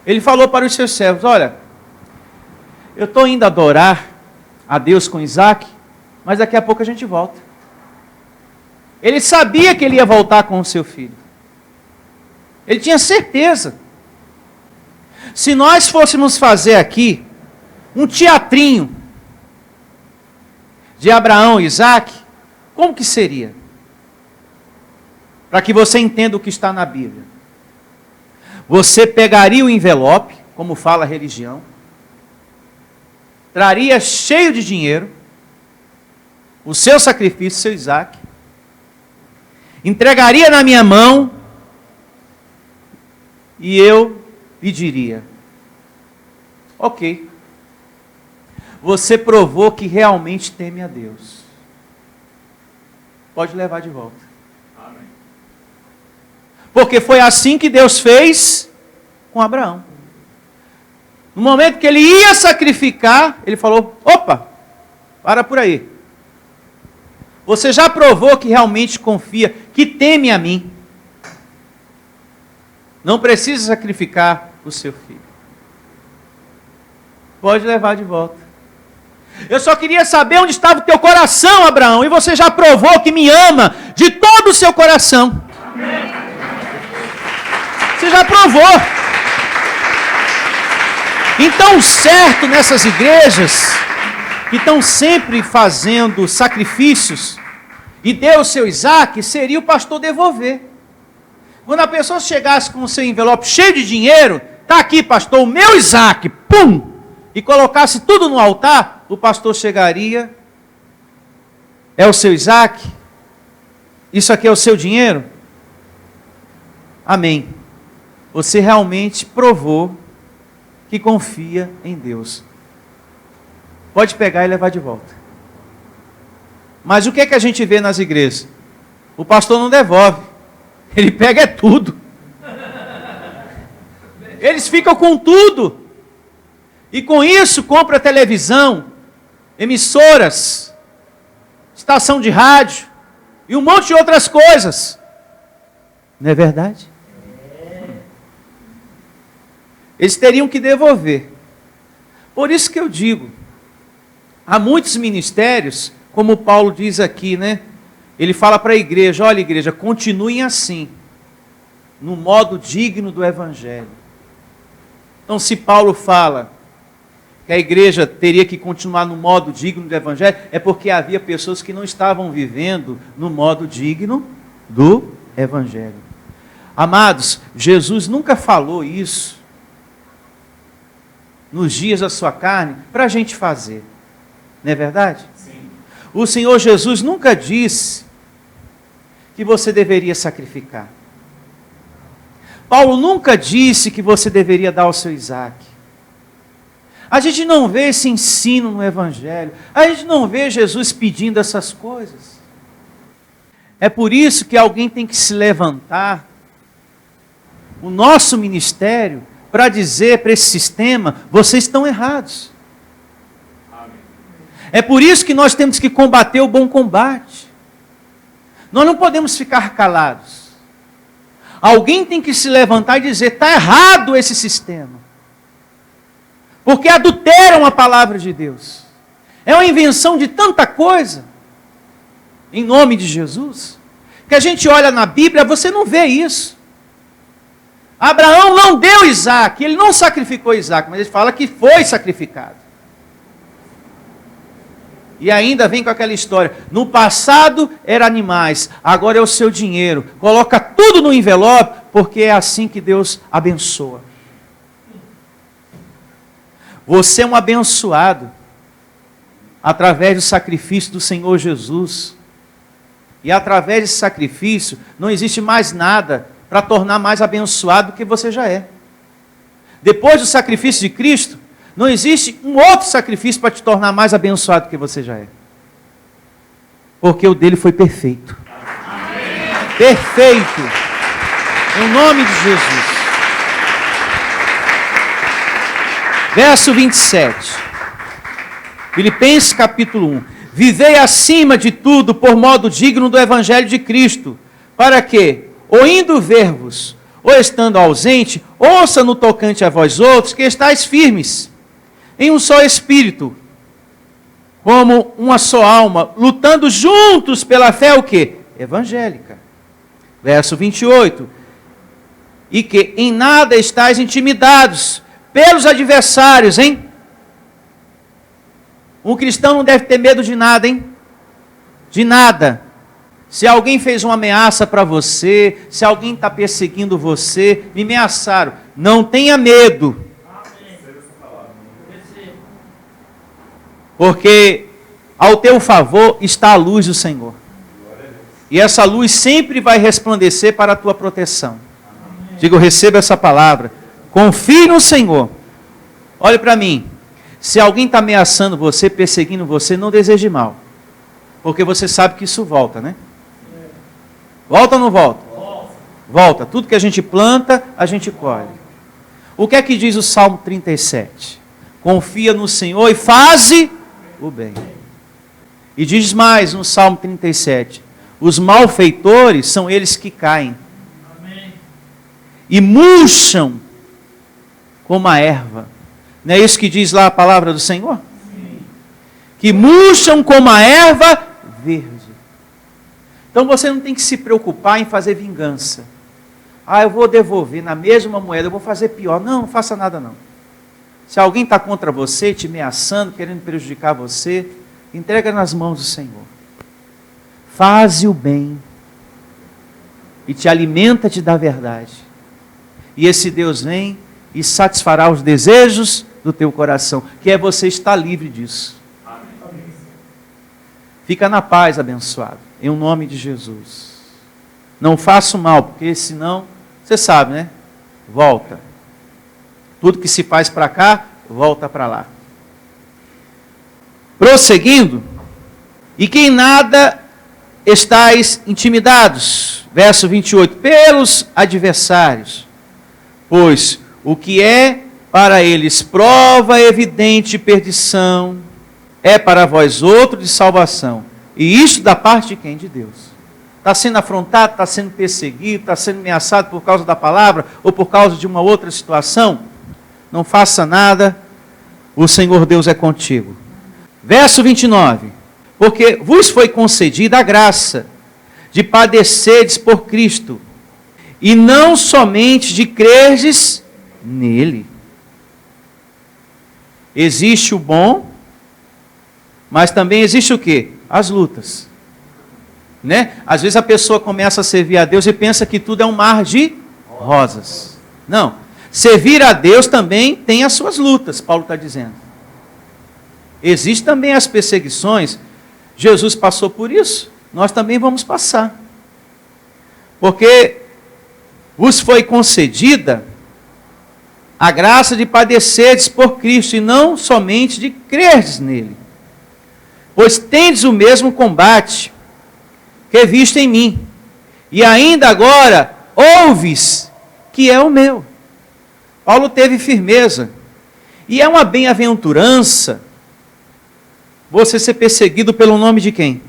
Speaker 2: ele falou para os seus servos: olha, eu estou indo adorar a Deus com Isaac, mas daqui a pouco a gente volta. Ele sabia que ele ia voltar com o seu filho. Ele tinha certeza. Se nós fôssemos fazer aqui um teatrinho de Abraão e Isaac, como que seria? Para que você entenda o que está na Bíblia. Você pegaria o envelope, como fala a religião, traria cheio de dinheiro o seu sacrifício, seu Isaac, entregaria na minha mão e eu pediria: ok, você provou que realmente teme a Deus, pode levar de volta.
Speaker 3: Amém.
Speaker 2: Porque foi assim que Deus fez com Abraão. No momento que ele ia sacrificar, ele falou: opa, para por aí. Você já provou que realmente confia, que teme a mim. Não precisa sacrificar o seu filho. Pode levar de volta. Eu só queria saber onde estava o teu coração, Abraão, e você já provou que me ama de todo o seu coração. Você já provou. Então, o certo nessas igrejas que estão sempre fazendo sacrifícios e deu o seu Isaac, seria o pastor devolver. Quando a pessoa chegasse com o seu envelope cheio de dinheiro, está aqui, pastor, o meu Isaac, pum, e colocasse tudo no altar, o pastor chegaria: é o seu Isaac? Isso aqui é o seu dinheiro? Amém. Você realmente provou que confia em Deus. Pode pegar e levar de volta. Mas o que é que a gente vê nas igrejas? O pastor não devolve. Ele pega tudo. Eles ficam com tudo. E com isso compra televisão, emissoras, estação de rádio e um monte de outras coisas. Não é verdade? Eles teriam que devolver. Por isso que eu digo, há muitos ministérios, como Paulo diz aqui, né? Ele fala para a igreja: olha, igreja, continuem assim, no modo digno do Evangelho. Então, se Paulo fala que a igreja teria que continuar no modo digno do Evangelho, é porque havia pessoas que não estavam vivendo no modo digno do Evangelho. Amados, Jesus nunca falou isso nos dias da sua carne para a gente fazer. Não é verdade?
Speaker 3: Sim.
Speaker 2: O Senhor Jesus nunca disse que você deveria sacrificar. Paulo nunca disse que você deveria dar o seu Isaac. A gente não vê esse ensino no Evangelho. A gente não vê Jesus pedindo essas coisas. É por isso que alguém tem que se levantar, o nosso ministério, para dizer para esse sistema: vocês estão errados.
Speaker 3: Amém.
Speaker 2: É por isso que nós temos que combater o bom combate. Nós não podemos ficar calados. Alguém tem que se levantar e dizer: está errado esse sistema. Porque adulteram a palavra de Deus. É uma invenção de tanta coisa, em nome de Jesus, que a gente olha na Bíblia, você não vê isso. Abraão não deu Isaac, ele não sacrificou Isaac, mas ele fala que foi sacrificado. E ainda vem com aquela história: no passado era animais, agora é o seu dinheiro. Coloca tudo no envelope, porque é assim que Deus abençoa. Você é um abençoado através do sacrifício do Senhor Jesus. E através desse sacrifício, não existe mais nada para tornar mais abençoado do que você já é. Depois do sacrifício de Cristo, não existe um outro sacrifício para te tornar mais abençoado do que você já é. Porque o dele foi perfeito. Amém. Perfeito. Em nome de Jesus. Verso 27. Filipenses capítulo 1. Vivei acima de tudo por modo digno do Evangelho de Cristo, para que, ou indo ver-vos, ou estando ausente, ouça no tocante a vós outros que estáis firmes, em um só espírito, como uma só alma, lutando juntos pela fé, o quê? Evangélica. Verso 28. E que em nada estáis intimidados pelos adversários, hein? Um cristão não deve ter medo de nada, hein? De nada. Se alguém fez uma ameaça para você, se alguém está perseguindo você, me ameaçaram, não tenha medo. Porque ao teu favor está a luz do Senhor. E essa luz sempre vai resplandecer para a tua proteção. Digo, receba essa palavra. Confie no Senhor. Olhe para mim. Se alguém está ameaçando você, perseguindo você, não deseje mal. Porque você sabe que isso volta, né? Volta ou não volta? Volta. Tudo que a gente planta, a gente colhe. O que é que diz o Salmo 37? Confia no Senhor e faze o bem. E diz mais no Salmo 37. Os malfeitores são eles que caem. E murcham como a erva. Não é isso que diz lá a palavra do Senhor? Sim. Que murcham como a erva verde. Então você não tem que se preocupar em fazer vingança. Ah, eu vou devolver na mesma moeda, eu vou fazer pior. Não, não faça nada não. Se alguém está contra você, te ameaçando, querendo prejudicar você, entrega nas mãos do Senhor. Faze o bem. E te alimenta-te da verdade. E esse Deus vem e satisfará os desejos do teu coração, que é você estar livre disso. Amém. Fica na paz, abençoado, em nome de Jesus. Não faça o mal, porque senão, você sabe, né? Volta. Tudo que se faz para cá, volta para lá. Prosseguindo, e que em nada estáis intimidados, verso 28, pelos adversários, pois o que é para eles prova evidente de perdição, é para vós outro de salvação. E isso da parte de quem? De Deus. Está sendo afrontado, está sendo perseguido, está sendo ameaçado por causa da palavra, ou por causa de uma outra situação? Não faça nada, o Senhor Deus é contigo. Verso 29. Porque vos foi concedida a graça de padecerdes por Cristo, e não somente de crerdes nele. Existe o bom, mas também existe o quê? As lutas. Né? Às vezes a pessoa começa a servir a Deus e pensa que tudo é um mar de rosas. Não. Servir a Deus também tem as suas lutas, Paulo está dizendo. Existem também as perseguições. Jesus passou por isso, nós também vamos passar. Porque vos foi concedida a graça de padecerdes por Cristo, e não somente de crerdes nele. Pois tendes o mesmo combate que visto em mim, e ainda agora ouves que é o meu. Paulo teve firmeza, e é uma bem-aventurança você ser perseguido pelo nome de quem?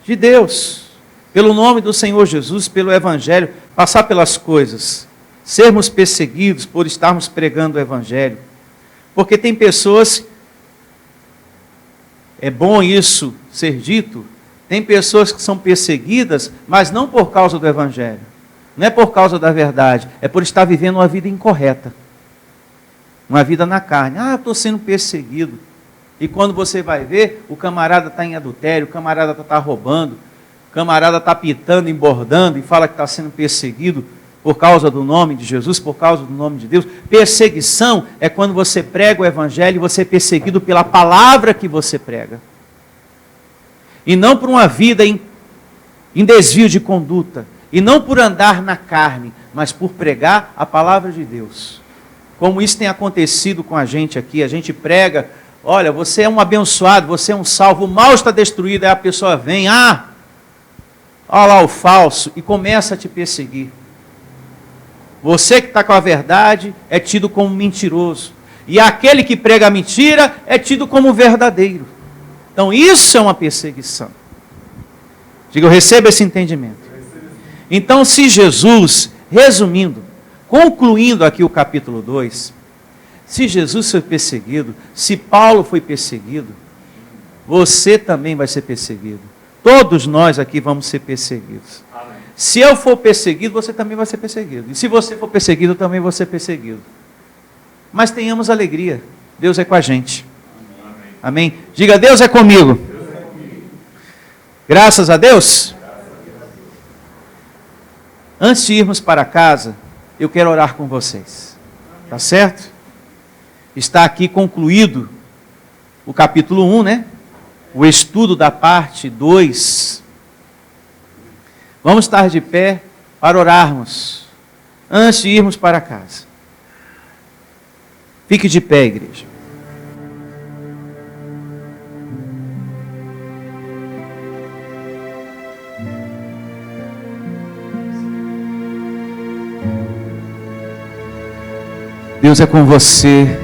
Speaker 2: De Deus, pelo nome do Senhor Jesus, pelo Evangelho, passar pelas coisas, sermos perseguidos por estarmos pregando o Evangelho, porque tem pessoas, é bom isso ser dito, tem pessoas que são perseguidas, mas não por causa do Evangelho, não é por causa da verdade, é por estar vivendo uma vida incorreta, uma vida na carne. Ah, estou sendo perseguido. E quando você vai ver, o camarada está em adultério, o camarada está roubando, o camarada está pitando, embordando e fala que está sendo perseguido por causa do nome de Jesus, por causa do nome de Deus. Perseguição é quando você prega o Evangelho e você é perseguido pela palavra que você prega. E não por uma vida em desvio de conduta. E não por andar na carne, mas por pregar a palavra de Deus. Como isso tem acontecido com a gente aqui, a gente prega, olha, você é um abençoado, você é um salvo, o mal está destruído, aí a pessoa vem, olha lá o falso, e começa a te perseguir. Você que está com a verdade é tido como mentiroso. E aquele que prega a mentira é tido como verdadeiro. Então isso é uma perseguição. Diga, eu recebo esse entendimento. Então se Jesus, resumindo, concluindo aqui o capítulo 2, se Jesus foi perseguido, se Paulo foi perseguido, você também vai ser perseguido. Todos nós aqui vamos ser perseguidos.
Speaker 3: Amém.
Speaker 2: Se eu for perseguido, você também vai ser perseguido. E se você for perseguido, eu também vou ser perseguido. Mas tenhamos alegria. Deus é com a gente. Amém? Diga, Deus é comigo. Graças a Deus. Antes de irmos para casa, eu quero orar com vocês. Tá certo? Está aqui concluído o capítulo 1, né? O estudo da parte 2. Vamos estar de pé para orarmos antes de irmos para casa. Fique de pé, igreja. Deus é com você,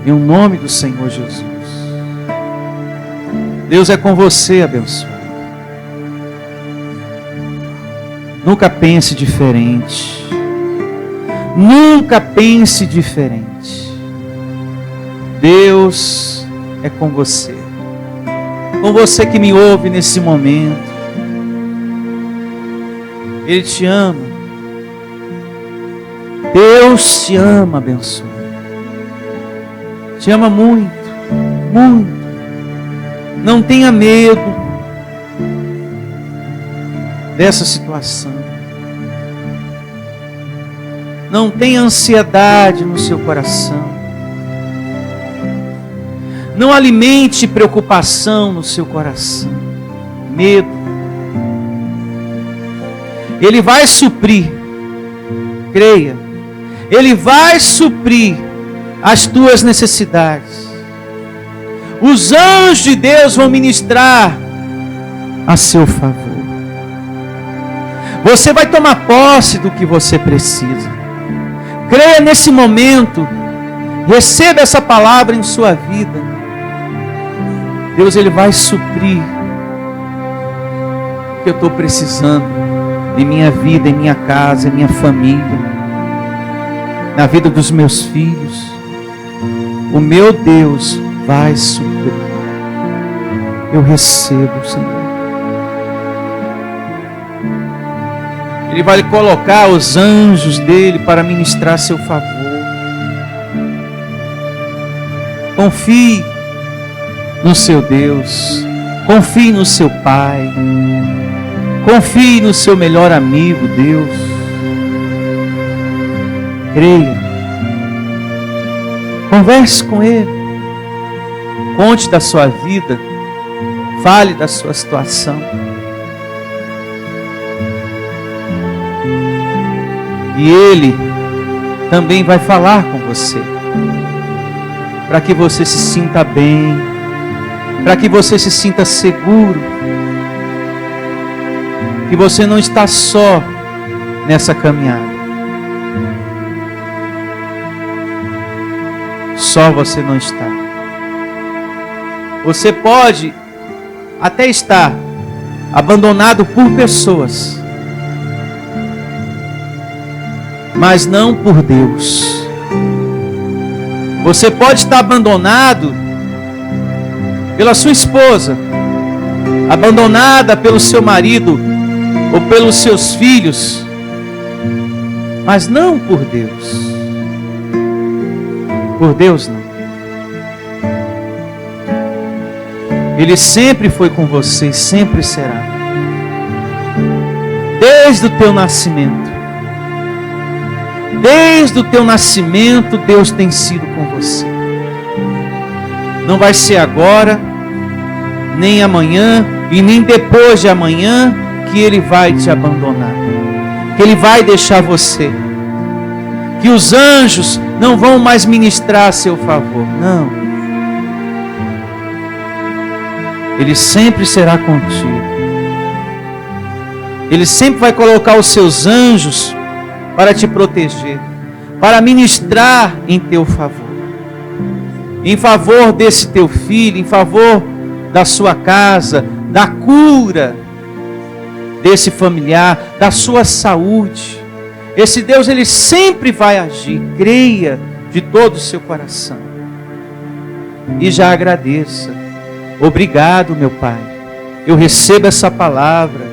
Speaker 2: em nome do Senhor Jesus. Deus é com você, abençoado. Nunca pense diferente. Nunca pense diferente. Deus é com você. Com você que me ouve nesse momento. Ele te ama. Deus te ama, abençoado. Te ama muito, muito. Não tenha medo dessa situação. Não tenha ansiedade no seu coração. Não alimente preocupação no seu coração. Medo. Ele vai suprir. Creia. Ele vai suprir as tuas necessidades. Os anjos de Deus vão ministrar a seu favor. Você vai tomar posse do que você precisa. Creia nesse momento. Receba essa palavra em sua vida. Deus, Ele vai suprir o que eu estou precisando em minha vida, em minha casa, em minha família, na vida dos meus filhos. O meu Deus vai suprir. Eu recebo, Senhor. Ele vai colocar os anjos dele para ministrar seu favor. Confie no seu Deus. Confie no seu Pai. Confie no seu melhor amigo, Deus. Creia. Converse com Ele. Conte da sua vida. Fale da sua situação. E Ele também vai falar com você. Para que você se sinta bem. Para que você se sinta seguro. Que você não está só nessa caminhada. Só você não está. Você pode até estar abandonado por pessoas, mas não por Deus. Você pode estar abandonado pela sua esposa, abandonada pelo seu marido ou pelos seus filhos, mas não por Deus. Por Deus não. Ele sempre foi com você e sempre será. Desde o teu nascimento. Desde o teu nascimento, Deus tem sido com você. Não vai ser agora, nem amanhã, e nem depois de amanhã, que Ele vai te abandonar. Que Ele vai deixar você. Que os anjos não vão mais ministrar a seu favor. Não. Ele sempre será contigo. Ele sempre vai colocar os seus anjos para te proteger, para ministrar em teu favor. Em favor desse teu filho, em favor da sua casa, da cura desse familiar, da sua saúde. Esse Deus, Ele sempre vai agir. Creia de todo o seu coração. E já agradeça. Obrigado, meu Pai. Eu recebo essa palavra.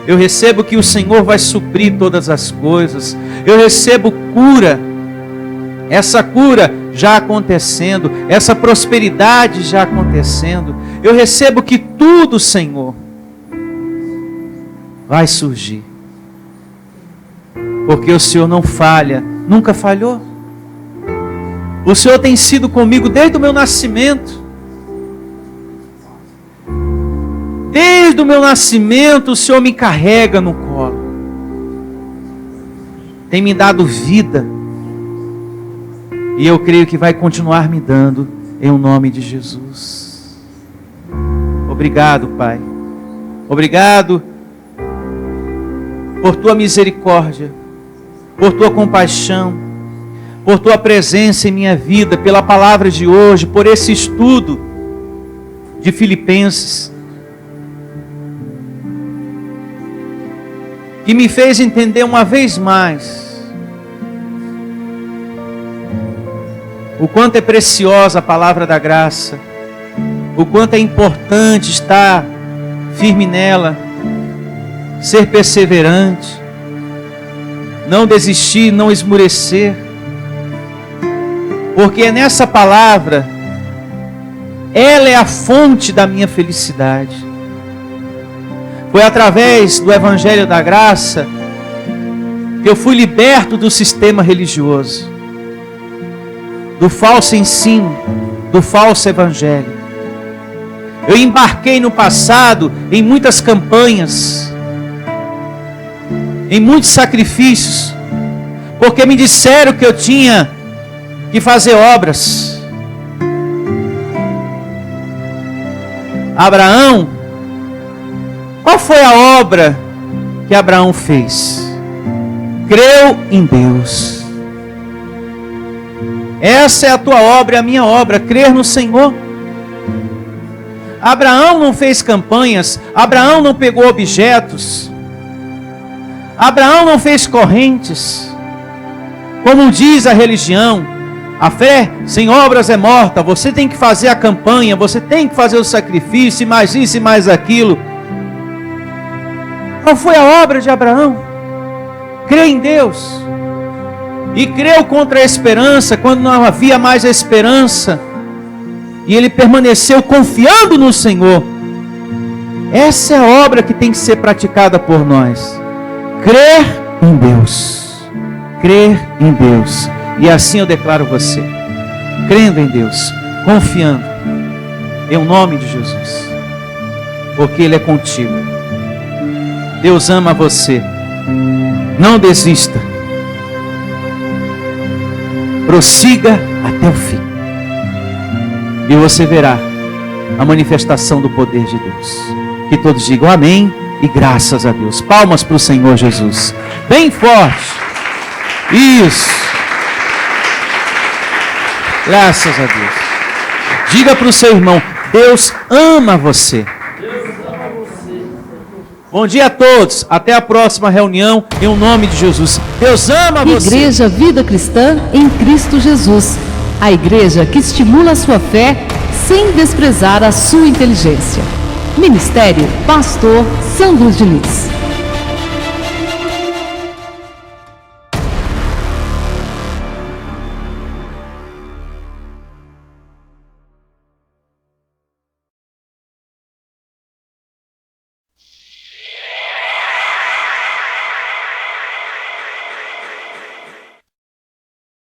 Speaker 2: Eu recebo que o Senhor vai suprir todas as coisas. Eu recebo cura. Essa cura já acontecendo. Essa prosperidade já acontecendo. Eu recebo que tudo, Senhor, vai surgir. Porque o Senhor não falha, nunca falhou. O Senhor tem sido comigo desde o meu nascimento. Desde o meu nascimento, o Senhor me carrega no colo. Tem me dado vida. E eu creio que vai continuar me dando, em nome de Jesus. Obrigado, Pai. Obrigado por tua misericórdia, por tua compaixão, por tua presença em minha vida, pela palavra de hoje, por esse estudo de Filipenses, que me fez entender uma vez mais o quanto é preciosa a palavra da graça, o quanto é importante estar firme nela, ser perseverante, não desistir, não esmurecer, porque é nessa palavra, ela é a fonte da minha felicidade. Foi através do Evangelho da Graça que eu fui liberto do sistema religioso, do falso ensino, do falso evangelho. Eu embarquei no passado em muitas campanhas, em muitos sacrifícios, porque me disseram que eu tinha que fazer obras. Abraão, qual foi a obra que Abraão fez? Creu em Deus. Essa é a tua obra e a minha obra, crer no Senhor. Abraão não fez campanhas, Abraão não pegou objetos, Abraão não fez correntes. Como diz a religião, a fé sem obras é morta. Você tem que fazer a campanha, você tem que fazer o sacrifício, e mais isso e mais aquilo. Qual foi a obra de Abraão? Crê em Deus. E creu contra a esperança, quando não havia mais a esperança. E ele permaneceu confiando no Senhor. Essa é a obra que tem que ser praticada por nós. Crer em Deus. Crer em Deus. E assim eu declaro você. Crendo em Deus. Confiando. Em nome de Jesus. Porque Ele é contigo. Deus ama você. Não desista. Prossiga até o fim. E você verá a manifestação do poder de Deus. Que todos digam amém e graças a Deus. Palmas para o Senhor Jesus. Bem forte. Isso. Graças a Deus. Diga para o seu irmão, Deus ama você. Bom dia a todos. Até a próxima reunião em nome de Jesus. Deus ama você.
Speaker 4: Igreja Vida Cristã em Cristo Jesus. A igreja que estimula a sua fé sem desprezar a sua inteligência. Ministério Pastor Sandro Diniz.